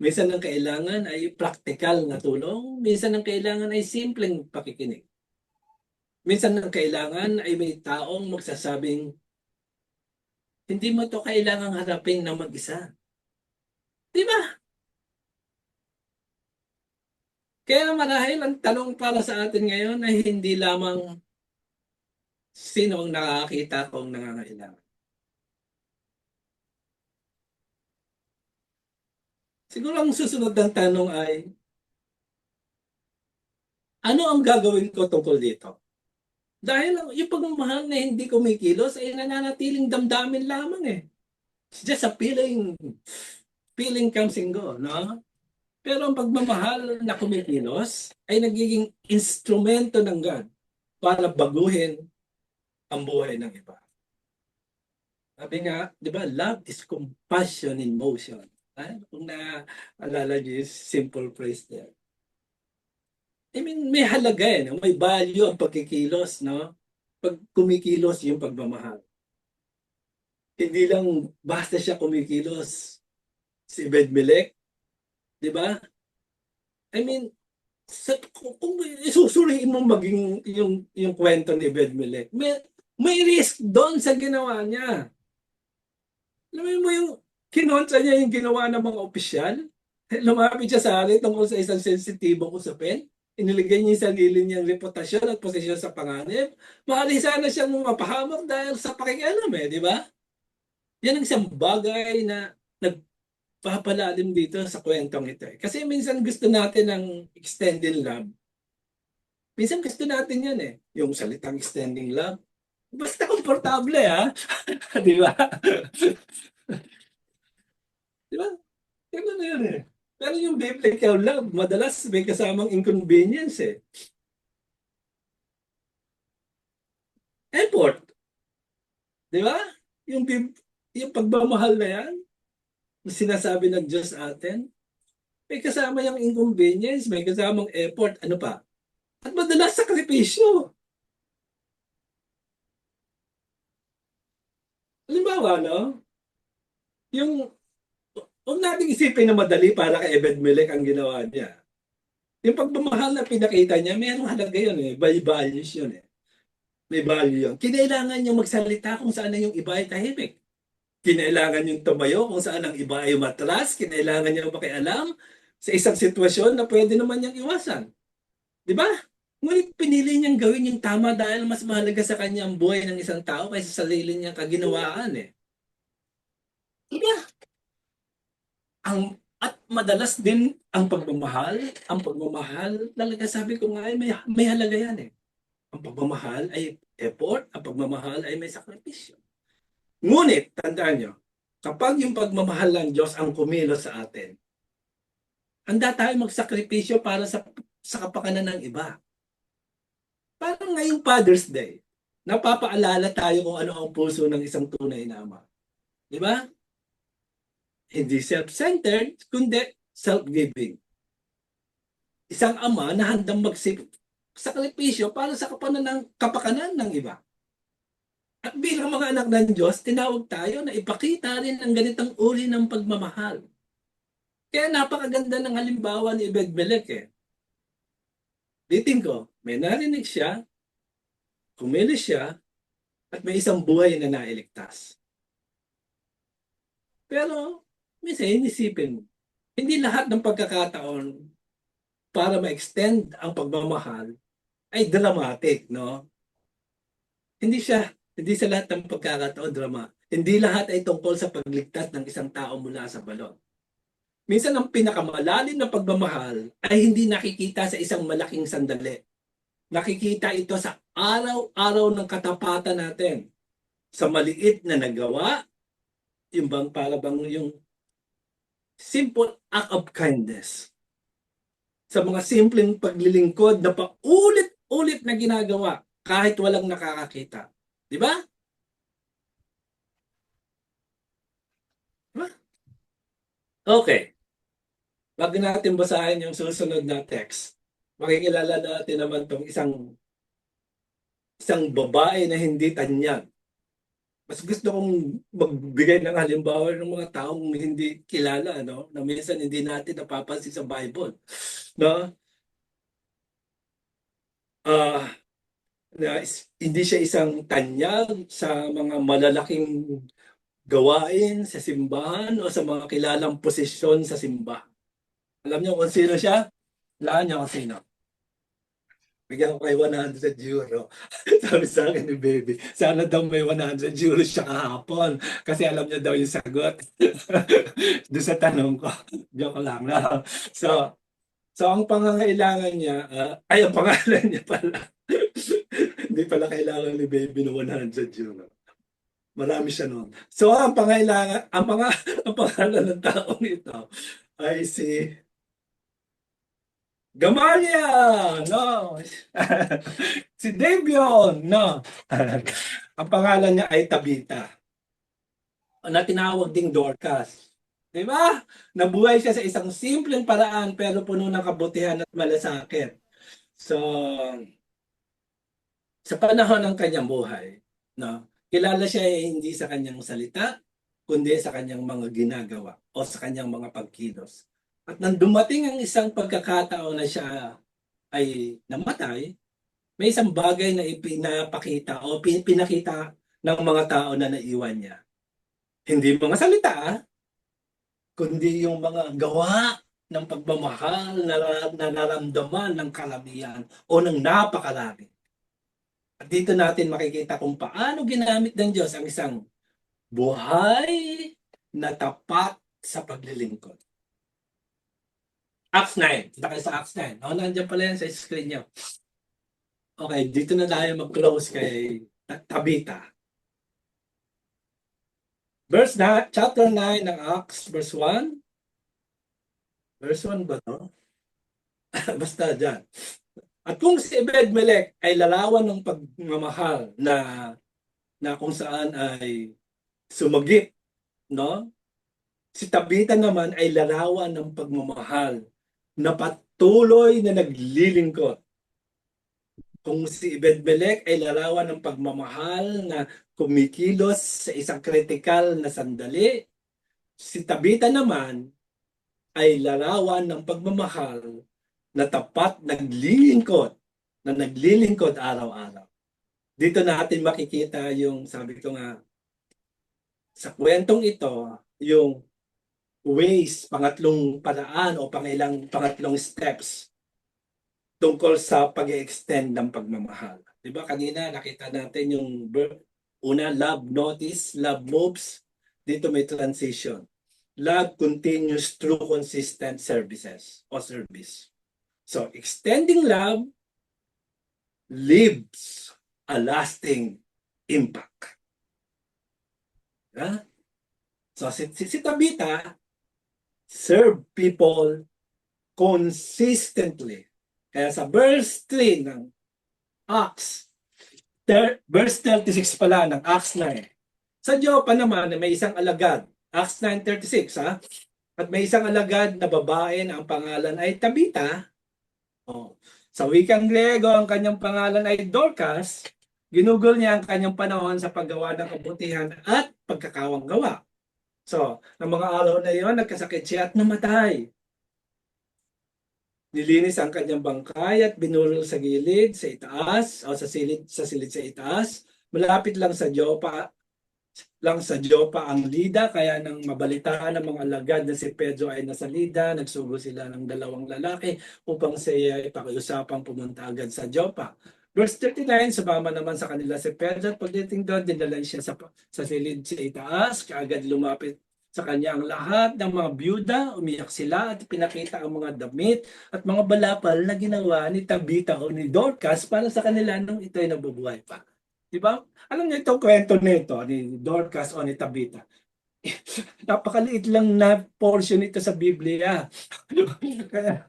Minsan ang kailangan ay practical na tulong. Minsan ang kailangan ay simpleng pakikinig. Minsan ang kailangan ay may taong magsasabing, hindi mo to kailangang harapin na mag-isa. Di ba? Kaya marahil ang tanong para sa atin ngayon ay hindi lamang sino ang nakakita kong nangangailangan. Siguro ang susunod ng tanong ay, ano ang gagawin ko tungkol dito? Dahil yung pagmamahal na hindi kumikilos ay nananatiling damdamin lamang eh. It's just a feeling comes and go, no? Pero ang pagmamahal na kumikilos ay nagiging instrumento ng God para baguhin ang buhay ng iba. Sabi nga, di ba, love is compassion in motion. Kung naalala niyo yung simple phrase there. I mean, may halaga eh, no? May value ang pagkikilos, no? Pag kumikilos yung pagmamahal. Hindi lang basta siya kumikilos si Ebed-Melech, di ba? I mean, kung isusuriin mo maging yung kwento ni Ebed-Melech, may risk doon sa ginawa niya. Alam mo yung kinontra niya yung ginawa ng mga opisyal? Lumapit siya sa hari tungkol sa isang sensitibong usapin. Iniligay niya yung sarili niyang reputasyon at posisyon sa panganib. Maaari sana siyang mapahamak dahil sa pakikialam eh, di ba? Yan ang isang bagay na nagpapalalim dito sa kwentong ito. Kasi minsan gusto natin ng extended love. Minsan gusto natin yan eh. Yung salitang extending love. Basta komportable ha. Di ba? Di ba? Ganun na yun eh. Pero yung biblical love, madalas may kasamang inconvenience eh. Effort. Di ba? Yung, yung pagmamahal na yan, sinasabi ng Diyos atin, may kasama yung inconvenience, may kasamang effort, ano pa? At madalas sakripisyo. Halimbawa, no? Yung Huwag nating isipin na madali para kay Ebed-Melech ang ginawa niya. Yung pagmamahal na pinakita niya, mayroong halaga yun eh. May values yun eh. May value yun. Kinailangan niya magsalita kung saan na yung iba ay tahimik. Kinailangan yung tumayo kung saan ang iba ay matras. Kinailangan niya makialam sa isang sitwasyon na pwede naman niyang iwasan. Di ba? Ngunit pinili niyang gawin yung tama dahil mas mahalaga sa kanya ang buhay ng isang tao kaysa sa sarili niyang kaginawaan eh. Diba? At madalas din ang pagmamahal, talaga sabi ko nga ay may halaga yan eh. Ang pagmamahal ay effort, ang pagmamahal ay may sakripisyo. Ngunit, tandaan nyo, kapag yung pagmamahal ng Diyos ang kumilos sa atin, handa tayo magsakripisyo para sa kapakanan ng iba. Parang ngayong Father's Day, napapaalala tayo kung ano ang puso ng isang tunay na ama. Di ba? Hindi self-centered, kundi self-giving. Isang ama na handang magsakripisyo para sa kapakanan ng iba. At bilang mga anak ng Diyos, tinawag tayo na ipakita rin ang ganitong uri ng pagmamahal. Kaya napakaganda ng halimbawa ni Ebed-Melech eh. Litin ko, may narinig siya, kumilos siya, at may isang buhay na nailigtas. Pero, minsan inisipin mo, hindi lahat ng pagkakataon para ma-extend ang pagmamahal ay dramatic, no? Hindi sa lahat ng pagkakataon drama. Hindi lahat ay tungkol sa pagligtas ng isang tao mula sa balon. Minsan ang pinakamalalim na pagmamahal ay hindi nakikita sa isang malaking sandali. Nakikita ito sa araw-araw ng katapatan natin. Sa maliit na nagawa, yung bang para bang yung simple act of kindness. Sa mga simpleng paglilingkod na paulit-ulit na ginagawa kahit walang nakakakita. Di ba? Okay. Bago natin basahin yung susunod na text, makikilala natin naman tong isang babae na hindi tanyag. Mas gusto kong magbigay ng halimbawa ng mga taong hindi kilala, no? Na minsan hindi natin napapansin sa Bible, no? Ah, hindi siya isang tanyag sa mga malalaking gawain sa simbahan o sa mga kilalang posisyon sa simbahan. Alam niyo kung sino siya? Alam niyo kung sino? Bigyan ko kay 100 euro. Sabi sa akin ni baby, sana daw may 100 euro siya kahapon. Kasi alam niya daw yung sagot. Doon sa tanong ko. Joke lang. No? So ang pangangailangan niya, ay ang pangalan niya pala. Hindi pala kailangan ni baby ng 100 euro. Marami siya noon. So ang pangalan ng taong ito ay si Gamaliel, no? Si Davion, no? Ang pangalan niya ay Tabita, na tinawag ding Dorcas. Di ba? Nabuhay siya sa isang simpleng paraan pero puno ng kabutihan at malasakit. So, sa panahon ng kanyang buhay, no? Kilala siya hindi sa kanyang salita, kundi sa kanyang mga ginagawa o sa kanyang mga pagkilos. At nang dumating ang isang pagkakataon na siya ay namatay, may isang bagay na ipinapakita o pinakita ng mga tao na naiwan niya. Hindi mga salita, kundi yung mga gawa ng pagmamahal na nararamdaman ng kalamihan o ng napakarami. At dito natin makikita kung paano ginamit ng Diyos ang isang buhay na tapat sa paglilingkod. Acts 9. Kita kayo sa Acts 9. O, nandiyan pala yan sa screen niyo. Okay, dito na tayo mag-close kay Tabita. Chapter 9 ng Acts, verse 1. Verse 1 ba to? Basta dyan. At kung si Ebed-Melech ay larawan ng pagmamahal na kung saan ay sumagip, no? Si Tabita naman ay larawan ng pagmamahal na patuloy na naglilingkod. Kung si Ebed-Melech ay larawan ng pagmamahal na kumikilos sa isang kritikal na sandali, Si Tabita naman ay larawan ng pagmamahal na tapat na naglilingkod araw-araw. Dito natin makikita yung, sabi ko nga, sa kwentong ito, yung ways, pangatlong paraan o pangatlong steps tungkol sa pag-extend ng pagmamahal. Di ba kanina nakita natin yung una, love notice, love moves. Dito may transition. Love continues through consistent services o service. So, extending love leaves a lasting impact. Yeah? So, si Tabita serve people consistently. Kaya sa verse 3 ng Acts, verse 36 pala ng Acts 9. Sa Joppa naman, may isang alagad. Acts 9:36, ha? At may isang alagad na babae na ang pangalan ay Tabita. Oh. Sa wikang Griego, ang kanyang pangalan ay Dorcas. Ginugol niya ang kanyang panahon sa paggawa ng kabutihan at pagkakawang gawa. So, ng mga araw na iyon, nagkasakit siya at namatay. Nilinis ang kanyang bangkay at binurol sa gilid, sa itaas, o sa silid sa itaas. Malapit lang sa Joppa ang Lida, kaya nang mabalitaan ng mga alagad na si Pedro ay nasa Lida, nagsugo sila ng dalawang lalaki upang siya ay pakiusapang pumunta agad sa Joppa. Verse 39, sumama naman sa kanila si Pedro at pagdating doon, dinala siya sa silid sa itaas, kaagad lumapit sa kanya ang lahat ng mga byuda, umiyak sila at pinakita ang mga damit at mga balapal na ginawa ni Tabita o ni Dorcas para sa kanila nung ito ay nabubuhay pa. Di ba? Alam niyo itong kwento nito ni Dorcas o ni Tabita. Napakaliit lang na portion ito sa Biblia. Kaya,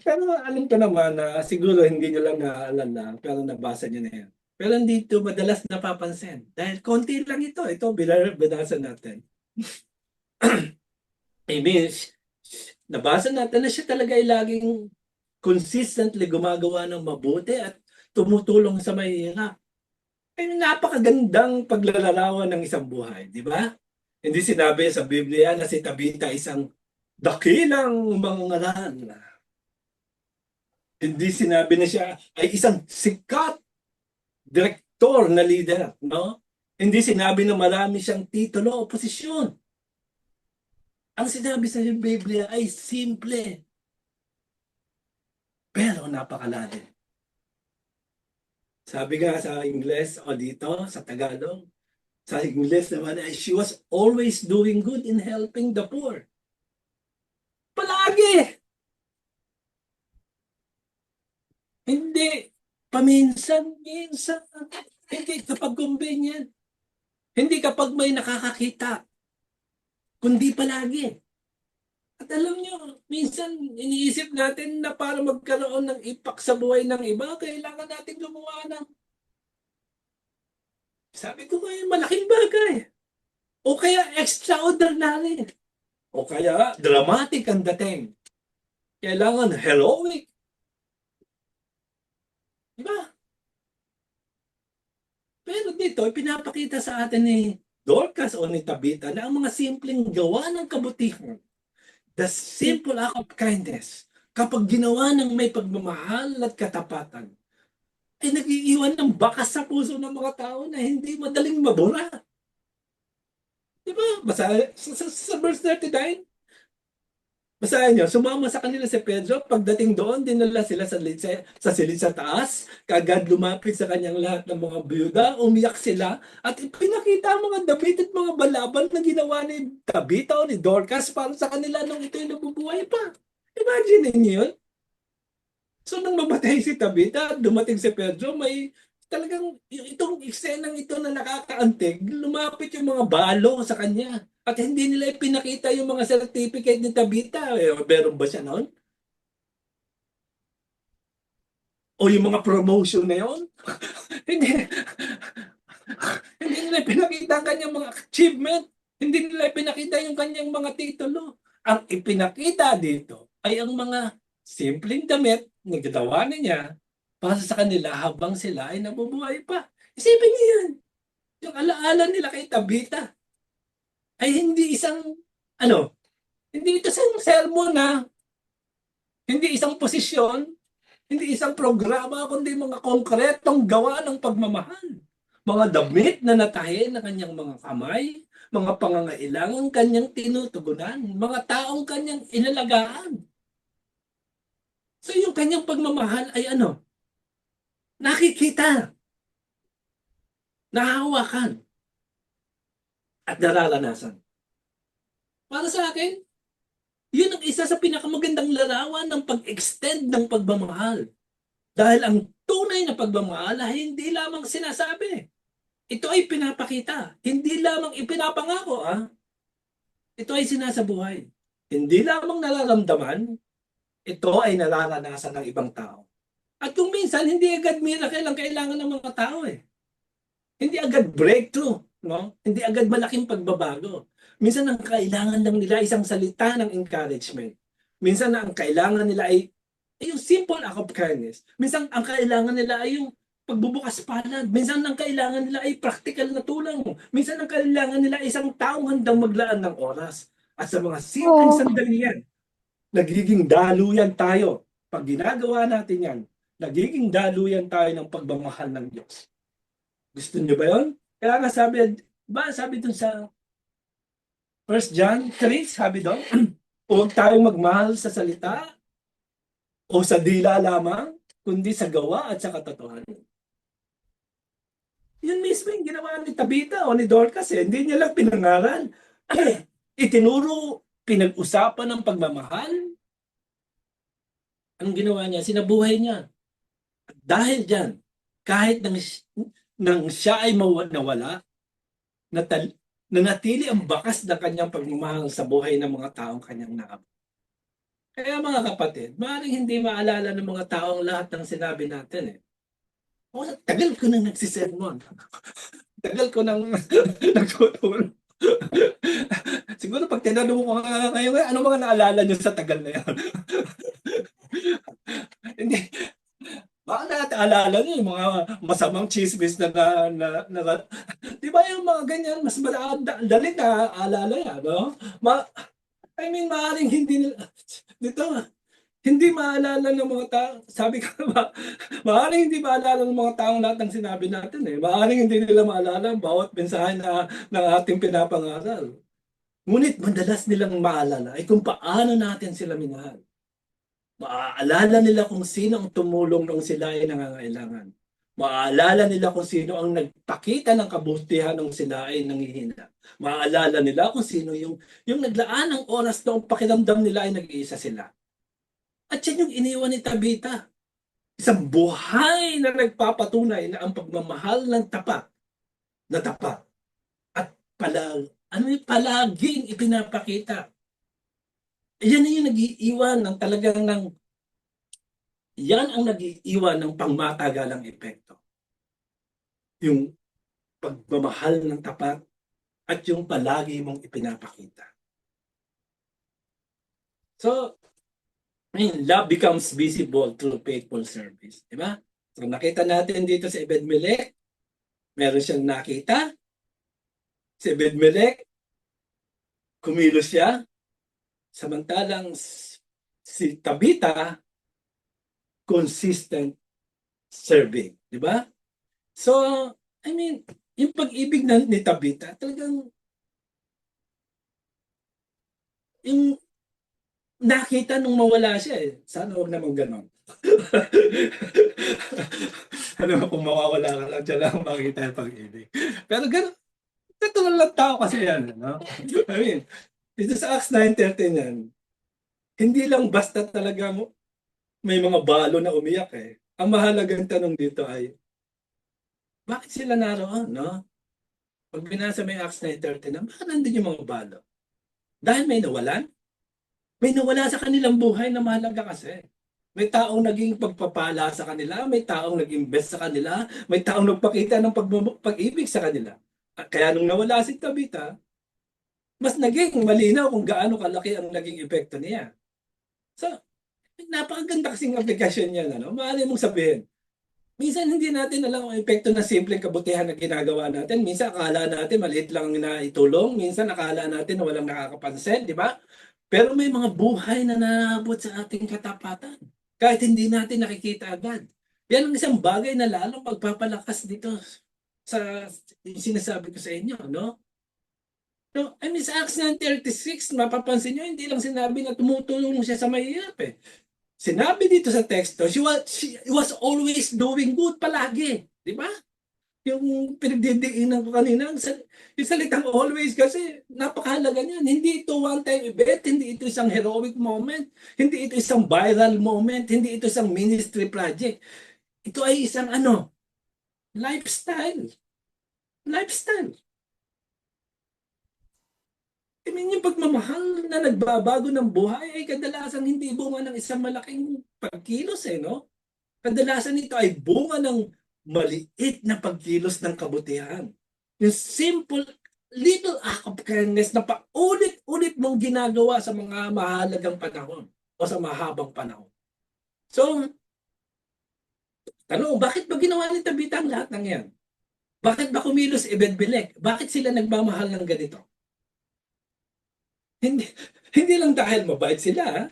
pero alam ko naman na siguro hindi nyo lang naaalala, pero nabasa nyo na yan. Pero hindi ito madalas napapansin. Dahil konti lang ito. Ito, binasa natin. I mean, nabasa natin na siya talaga ay laging consistently gumagawa ng mabuti at tumutulong sa mahihirap. Ay napakagandang paglalarawan ng isang buhay, di ba? Hindi sinabi sa Biblia na si Tabita isang dakilang mangangaral. Hindi sinabi na siya ay isang sikat direktor na leader, no? Hindi sinabi na marami siyang titulo o posisyon. Ang sinabi sa Biblia ay simple, pero napakalalim. Sabi nga sa Ingles o dito sa Tagalog, sa Ingles naman ay she was always doing good in helping the poor. Palagi! Hindi paminsan-minsan. Hindi kapag convenient. Hindi kapag may nakakakita. Kundi palagi. At alam nyo, minsan iniisip natin na para magkaroon ng impact sa buhay ng iba, kailangan natin gumawa ng, sabi ko ngayon, malaking bagay. O kaya extraordinary. O kaya dramatic ang dating. Kailangan heroic. Diba? Pero dito, pinapakita sa atin ni Dorcas o ni Tabita na ang mga simpleng gawa ng kabutihan, the simple act of kindness, kapag ginawa ng may pagmamahal at katapatan, ay nag-iiwan ng bakas sa puso ng mga tao na hindi madaling mabura. Diba? Basta sa verse 39, basahin nyo, sumama sa kanila si Pedro, pagdating doon, dinala sila sa silid sa taas, kaagad lumapit sa kanyang lahat ng mga byuda, umiyak sila, at pinakita ang mga damit at mga balabal na ginawa ni Tabita o ni Dorcas para sa kanila nung ito'y nabubuhay pa. Imagine niyo yun? So nung mamatay si Tabita, dumating si Pedro, may talagang itong eksenang ito na nakakaantig, lumapit yung mga balo sa kanya. At hindi nila ipinakita yung mga certificate ni Tabita. Eh, meron ba siya noon? O yung mga promotion na yun? hindi. Hindi nila ipinakita ang kanyang mga achievement. Hindi nila ipinakita yung kanyang mga titulo. Ang ipinakita dito ay ang mga simpleng damit na ginawa niya para sa kanila habang sila ay nabubuhay pa. Isipin niyo yan. Yung alaala nila kay Tabita ay hindi isang, ano, hindi ito isang sermon na, hindi isang posisyon, hindi isang programa, kundi mga konkretong gawa ng pagmamahal. Mga damit na natahi na kanyang mga kamay, mga pangangailangang kanyang tinutugunan, mga taong kanyang inalagaan. So yung kanyang pagmamahal ay ano? Nakikita, nahahawakan, at nararanasan. Para sa akin, yun ang isa sa pinakamagandang larawan ng pag-extend ng pagmamahal. Dahil ang tunay na pagmamahal ay hindi lamang sinasabi. Ito ay pinapakita. Hindi lamang ipinapangako. Ito ay sinasabuhay. Hindi lamang nararamdaman, ito ay nararanasan ng ibang tao. At kung minsan, hindi agad miracle ang kailangan ng mga tao eh. Hindi agad breakthrough, no? Hindi agad malaking pagbabago. Minsan ang kailangan lang nila isang salita ng encouragement. Minsan ang kailangan nila ay yung simple act of kindness. Minsan ang kailangan nila ay yung pagbubukas palad. Minsan ang kailangan nila ay practical na tulong. Minsan ang kailangan nila ay isang taong handang maglaan ng oras. At sa mga simpleng Oo. sandali yan, nagiging daluyan tayo. Pag ginagawa natin yan, nagiging daluyan tayo ng pagmamahal ng Diyos. Gusto niyo ba yun? Kaya nga sabi dun sa 1 John 3, sabi doon, huwag tayong magmahal sa salita o sa dila lamang, kundi sa gawa at sa katotohanan. Yun mismo yung ginawa ni Tabitha o ni Dorcas eh. Hindi niya lang pinangaral. Itinuro, pinag-usapan ng pagmamahal. Anong ginawa niya? Sinabuhay niya. At dahil dyan, kahit nang siya ay nawala, nanatili ang bakas ng kanyang pagmamahal sa buhay ng mga taong kanyang naabot. Kaya mga kapatid, maaaring hindi maalala ng mga taong lahat ng sinabi natin eh. O, tagal ko nang nagsisermon. Tagal ko nang nagtutulong. Siguro pag tinanong ko ngayon, ano mga naalala niyo sa tagal na yan? Hindi. Baka naaalala niyo yung mga masamang chismis di ba yung mga ganyan, mas dali na aalala yan, no? Maaaring dito, hindi maalala ng mga tao, sabi ko ba, maaaring hindi maalala ng mga taong lahat ng sinabi natin eh. Maaaring hindi nila maalala ang bawat mensahe ng ating pinapangaral. Ngunit madalas nilang maalala ay kung paano natin sila minahal. Maaalala nila kung sino ang tumulong nung sila ay nangangailangan. Maaalala nila kung sino ang nagpakita ng kabutihan nung sila ay nanghihina. Maaalala nila kung sino yung naglaan ng oras noong pakiramdam nila ay nag-iisa sila. At yan yung iniwan ni Tabitha. Isang buhay na nagpapatunay na ang pagmamahal ng tapat na tapat at palaging ipinapakita. Yan yung nag-iiwan ng yan ang nag-iiwan ng pangmatagalang epekto. Yung pagmamahal ng tapat at yung palagi mong ipinapakita. So, love becomes visible through faithful service. Diba? So, nakita natin dito sa Ebed-Melech, meron siyang nakita. Si Ebed-Melech, kumilos siya. Samantalang si Tabitha, consistent serving. Diba? So, yung pag-ibig ni Tabitha, talagang yung nakita nung mawala siya eh. Sana huwag naman ganon. Ano kung mawawala ka lang, dyan lang makita yung pag-ibig. Pero ganon, natural lang tao kasi yan. No? Dito sa Acts 9:13 yan, hindi lang basta talaga may mga balo na umiyak eh. Ang mahalagang tanong dito ay, bakit sila naroon? No? Pag binasa mo yung Acts 9:13, bakit nandun yung mga balo? Dahil may nawalan? May nawala sa kanilang buhay na mahalaga kasi. May taong naging pagpapala sa kanila, may taong nag-invest sa kanila, may taong nagpakita ng pag-ibig sa kanila. At kaya nung nawala si Tabitha, mas naging malinaw kung gaano kalaki ang naging epekto niya. So, napakaganda kasing aplikasyon niya. Maaari mong sabihin, Minsan hindi natin alam ang epekto ng simpleng kabutihan na ginagawa natin. Minsan akala natin maliit lang ang naitulong. Minsan akala natin na walang nakakapansin, di ba? Pero may mga buhay na naabot sa ating katapatan. Kahit hindi natin nakikita agad. Yan ang isang bagay na lalong magpapalakas dito sa yung sinasabi ko sa inyo, no? No, and sa Acts 9:36, mapapansin nyo, hindi lang sinabi na tumutulong siya sa mahirap eh. Sinabi dito sa teksto, she was always doing good palagi. Di ba? Yung pinagdidiinan ko kanina, yung salitang always kasi napakahalaga niyan. Hindi ito one-time event, hindi ito isang heroic moment, hindi ito isang viral moment, hindi ito isang ministry project. Ito ay isang lifestyle. Lifestyle. I mean, yung pagmamahal na nagbabago ng buhay ay kadalasan hindi bunga ng isang malaking pagkilos no? Kadalasan ito ay bunga ng maliit na pagkilos ng kabutihan. Yung simple little act of kindness na paulit-ulit mong ginagawa sa mga mahalagang panahon o sa mahabang panahon. So, tanong, bakit ba ginawa ni Tabitha ang lahat ng yan? Bakit ba kumilos Ebed-Melech? Bakit sila nagmamahal ng ganito? Hindi, hindi lang dahil mabait sila, ha?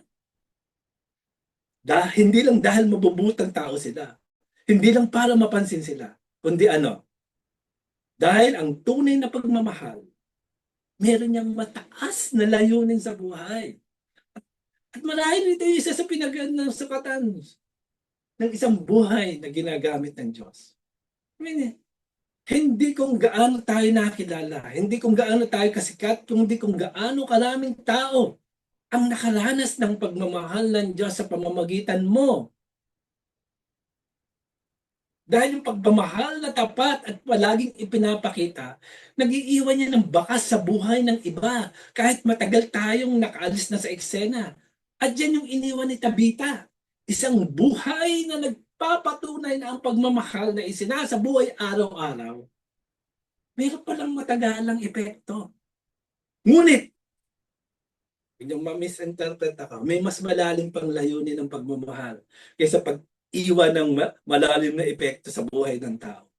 Hindi lang dahil mabubutang tao sila. Hindi lang para mapansin sila, kundi dahil ang tunay na pagmamahal, meron niyang mataas na layunin sa buhay. At marahil ito yung isa sa pinag-sukatan ng isang buhay na ginagamit ng Diyos. I mean, hindi kung gaano tayo nakilala, hindi kung gaano tayo kasikat, kundi kung gaano karaming tao ang nakaranas ng pagmamahal ng Diyos sa pamamagitan mo. Dahil yung pagmamahal na tapat at palaging ipinapakita, nag-iiwan niya ng bakas sa buhay ng iba kahit matagal tayong nakaalis na sa eksena. At yan yung iniwan ni Tabitha. Isang buhay na nagpapatunay na ang pagmamahal na isinasabuhay araw-araw, meron palang matagalang epekto. Ngunit, yung ma-misinterpret ako, may mas malalim pang layunin ng pagmamahal kaysa pag-iwan ng malalim na epekto sa buhay ng tao.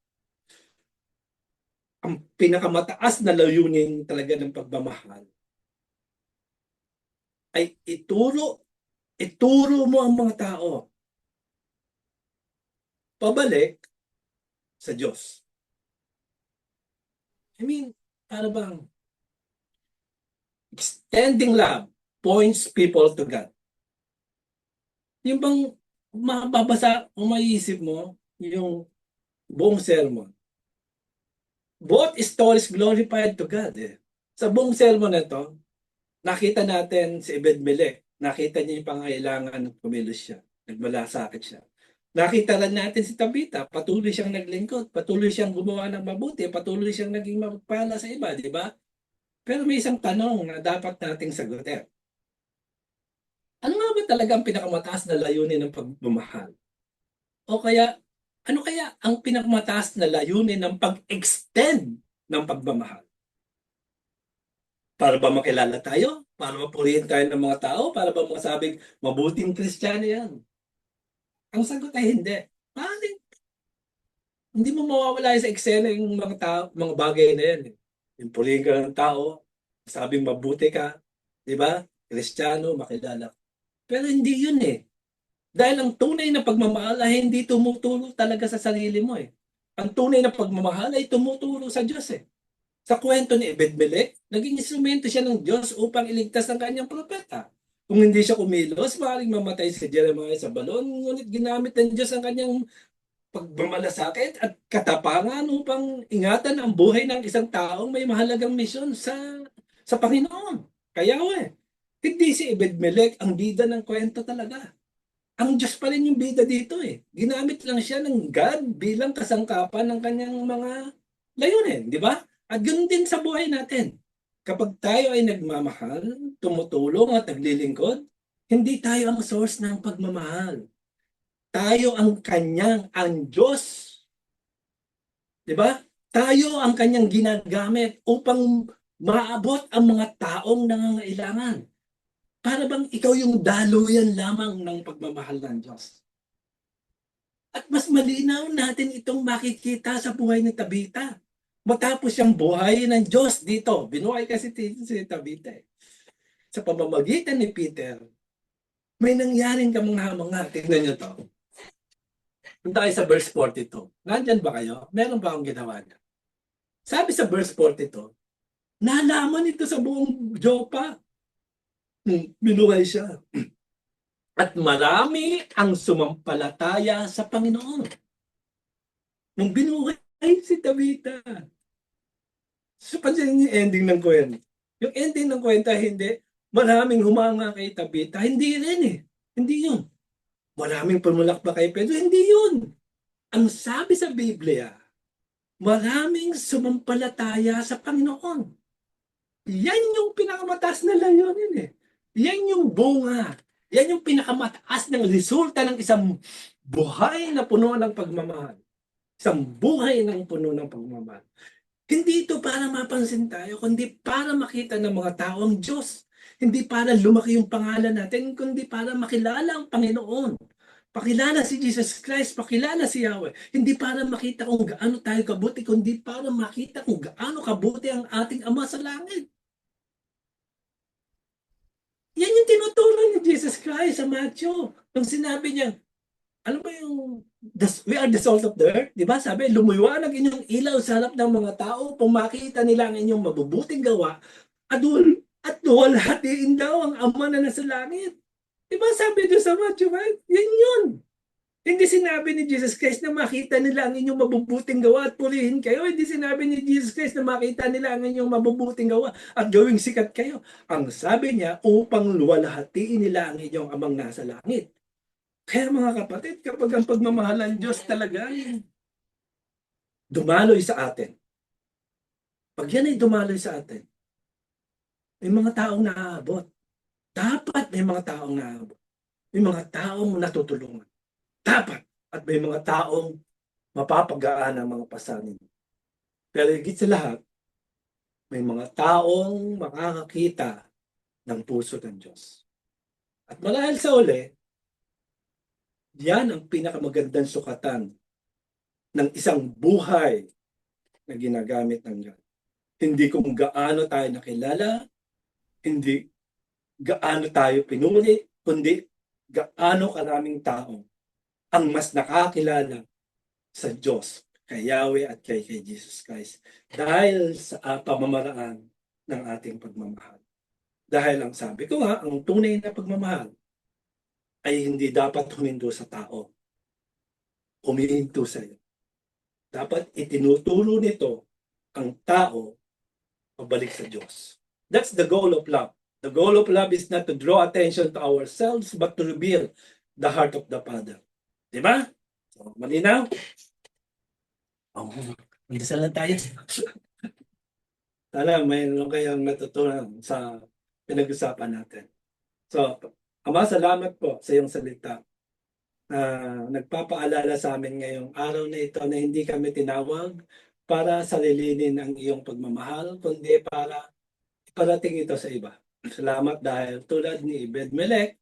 Ang pinakamataas na layunin talaga ng pagmamahal ay ituro mo ang mga tao pabalik sa Diyos. I mean, para bang extending love points people to God. Yung bang mababasa o maiisip mo yung buong sermon. Both stories glorified to God. Sa buong sermon na ito, nakita natin si Ebed-Melech. Nakita niya yung pangailangan ng kumilos siya. Nagmalasakit siya. Nakita rin natin si Tabitha. Patuloy siyang naglingkod. Patuloy siyang gumawa ng mabuti. Patuloy siyang naging mapagpala sa iba. Di ba? Pero may isang tanong na dapat nating sagutin. Ano nga ba talaga ang pinakamataas na layunin ng pagmamahal? O kaya, ano kaya ang pinakamataas na layunin ng pag-extend ng pagmamahal? Para ba makilala tayo? Para mapurihin tayo ng mga tao? Para ba masabing mabuting Kristiyano yan? Ang sagot ay hindi. Maling, hindi mo mawawala sa eksena yung mga tao, mga bagay na yan. Yung purihin ka ng tao, sabing mabuti ka, di ba? Kristiyano, makilala. Pero hindi yun Dahil ang tunay na pagmamahal ay hindi tumutulong talaga sa sarili mo Ang tunay na pagmamahal ay tumutulong sa Diyos Sa kwento ni Ebed-Melech, naging instrumento siya ng Diyos upang iligtas ang kanyang propeta. Kung hindi siya kumilos, maaaring mamatay si Jeremiah sa balon, ngunit ginamit ng Diyos ang kanyang pagmamalasakit at katapangan upang ingatan ang buhay ng isang taong may mahalagang misyon sa Panginoon. Kaya hindi si Ebed-Melech ang bida ng kwento talaga. Ang Diyos pa rin yung bida dito Ginamit lang siya ng God bilang kasangkapan ng kanyang mga layunin, di ba? At ganoon din sa buhay natin. Kapag tayo ay nagmamahal, tumutulong at naglilingkod, hindi tayo ang source ng pagmamahal. Tayo ang Diyos. Di ba? Tayo ang kanyang ginagamit upang maabot ang mga taong nangangailangan. Para bang ikaw yung daluyan lamang ng pagmamahal ng Diyos. At mas malinaw natin itong makikita sa buhay ni Tabita. Matapos siyang buhayin ng Diyos dito. Binuhay kasi si Tabita eh. Sa pamamagitan ni Peter, may nangyaring kamangha-mangha. Tingnan niyo to. Punta kayo sa verse 42. Nandyan ba kayo? Meron ba akong ginawa niya? Sabi sa verse 42, nalaman ito sa buong Jopa. Binuhay siya. At marami ang sumampalataya sa Panginoon. Nung binuhay si Tabita. So, pansinin yung ending ng kwento. Yung ending ng kwento, hindi. Maraming humanga kay Tabita. Hindi rin eh. Hindi yun. Maraming pumulakpak kay Pedro. Hindi yun. Ang sabi sa Biblia, maraming sumampalataya sa Panginoon. Yan yung pinakamataas na layunin eh. Yan yung bunga. Yan yung pinakamataas ng resulta ng isang buhay na puno ng pagmamahal. Isang buhay ng puno ng pagmamahal. Hindi ito para mapansin tayo, kundi para makita ng mga tao ang Diyos. Hindi para lumaki yung pangalan natin, kundi para makilala ang Panginoon. Pakilala si Jesus Christ, pakilala si Yahweh. Hindi para makita kung gaano tayo kabuti, kundi para makita kung gaano kabuti ang ating Ama sa langit. Yan yung tinuturo ni Jesus Christ sa Matthew. Nung sinabi niya, ano ba yung we are the salt of the earth? Di ba? Sabi, lumiwanag inyong ilaw sa harap ng mga tao kung makita nila ang inyong mabubuting gawa at luwalhatiin daw ang Ama na nasa langit. Di ba sabi doon sa Matthew 5? Yan yun. Hindi sinabi ni Jesus Christ na makita nila ang inyong mabubuting gawa at purihin kayo. Hindi sinabi ni Jesus Christ na makita nila ang inyong mabubuting gawa at gawing sikat kayo. Ang sabi niya, upang luwalhatiin nila ang inyong Amang nasa langit. Kaya mga kapatid, kapag ang pagmamahal ng Diyos talaga ay dumaloy sa atin. Pag yan ay dumaloy sa atin, may mga taong naaabot. Dapat may mga taong naaabot. May mga taong natutulungan. Dapat. At may mga taong mapapagaan ang mga pasanin. Pero higit sa lahat, may mga taong makakakita ng puso ng Diyos. At marahil sa uli, yan ang pinakamagandang sukatan ng isang buhay na ginagamit ng Diyos. Hindi kung gaano tayo nakilala, hindi gaano tayo pinuli, kundi gaano karaming tao ang mas nakakilala sa Diyos, kay Yahweh at kay Jesus Christ. Dahil sa pamamaraan ng ating pagmamahal. Dahil ang sabi ko nga, ang tunay na pagmamahal ay hindi dapat huminto sa tao. Humihinto sa iyo. Dapat itinuturo nito ang tao pabalik sa Diyos. That's the goal of love. The goal of love is not to draw attention to ourselves, but to reveal the heart of the Father. Diba? So, malinaw? Oh, magdasal lang tayo. Sana mayroon kayong natutunan sa pinag-usapan natin. So, Ama, salamat po sa iyong salita na nagpapaalala sa amin ngayong araw na ito na hindi kami tinawag para sarilinin ang iyong pagmamahal, kundi para iparating ito sa iba. Salamat dahil tulad ni Ebed-Melech,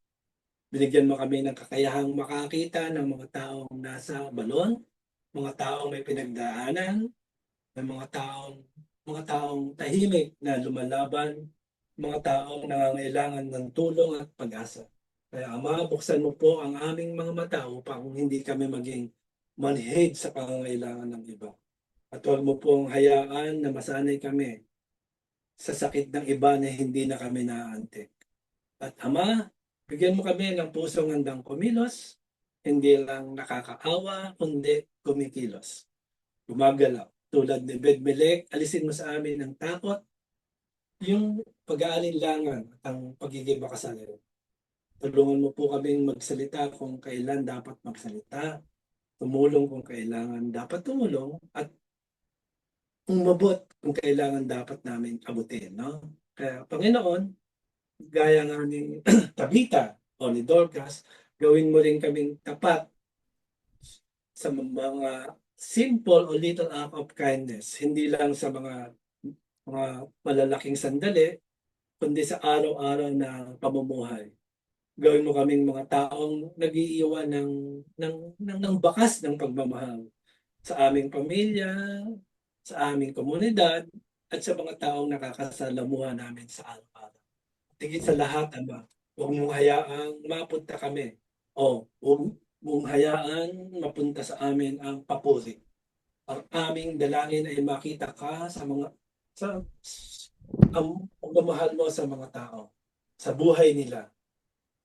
binigyan mo kami ng kakayahang makakita ng mga taong nasa balon, mga taong may pinagdaanan, may mga taong tahimik na lumalaban, mga taong nangangailangan ng tulong at pag-asa. Kaya Ama, buksan mo po ang aming mga mata upang hindi kami maging manhid sa pangangailangan ng iba. At huwag mo pong hayaan na masanay kami sa sakit ng iba na hindi na kami naaantik. At Ama, bigyan mo kami ng pusong handang kumilos, hindi lang nakakaawa, kundi kumikilos. Gumagalaw. Tulad ni Ebed-Melech, alisin mo sa amin ang takot, yung pag-aalinlangan at ang pagiging makasalan. Tulungan mo po kaming magsalita kung kailan dapat magsalita, tumulong kung kailangan dapat tumulong, at umabot kung kailangan dapat namin abutin. No? Kaya Panginoon, gaya nga ni Tabita o ni Dorcas, gawin mo rin kaming tapat sa mga simple o little act of kindness. Hindi lang sa mga malalaking sandali, kundi sa araw-araw na pamumuhay. Gawin mo kaming mga taong nag-iiwan ng bakas ng pagmamahal sa aming pamilya, sa aming komunidad, at sa mga taong nakakasalamuha namin sa araw-araw. Higit sa lahat, Ama, huwag mong hayaang mapunta kami o huwag mong hayaang mapunta sa amin ang papuri. Ang aming dalangin ay makita ka sa ang pagmamahal mo sa mga tao, sa buhay nila,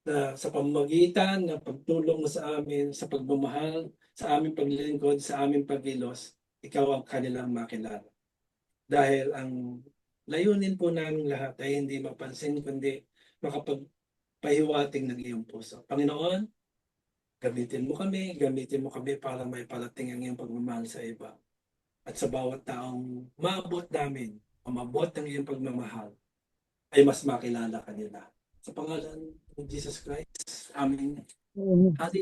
na sa pamamagitan ng pagtulong mo sa amin, sa pagmamahal, sa aming paglilingkod, sa aming pagkilos, ikaw ang kanilang makilala. Dahil ang layunin po namin lahat ay hindi mapansin kundi makapagpahiwatig ng iyong puso. Panginoon, gamitin mo kami para may parating ang iyong pagmamahal sa iba. At sa bawat taong maabot namin, umabot ng iyong pagmamahal, ay mas makilala ka nila. Sa pangalan ng Jesus Christ, Amen. Mm. Hallelujah.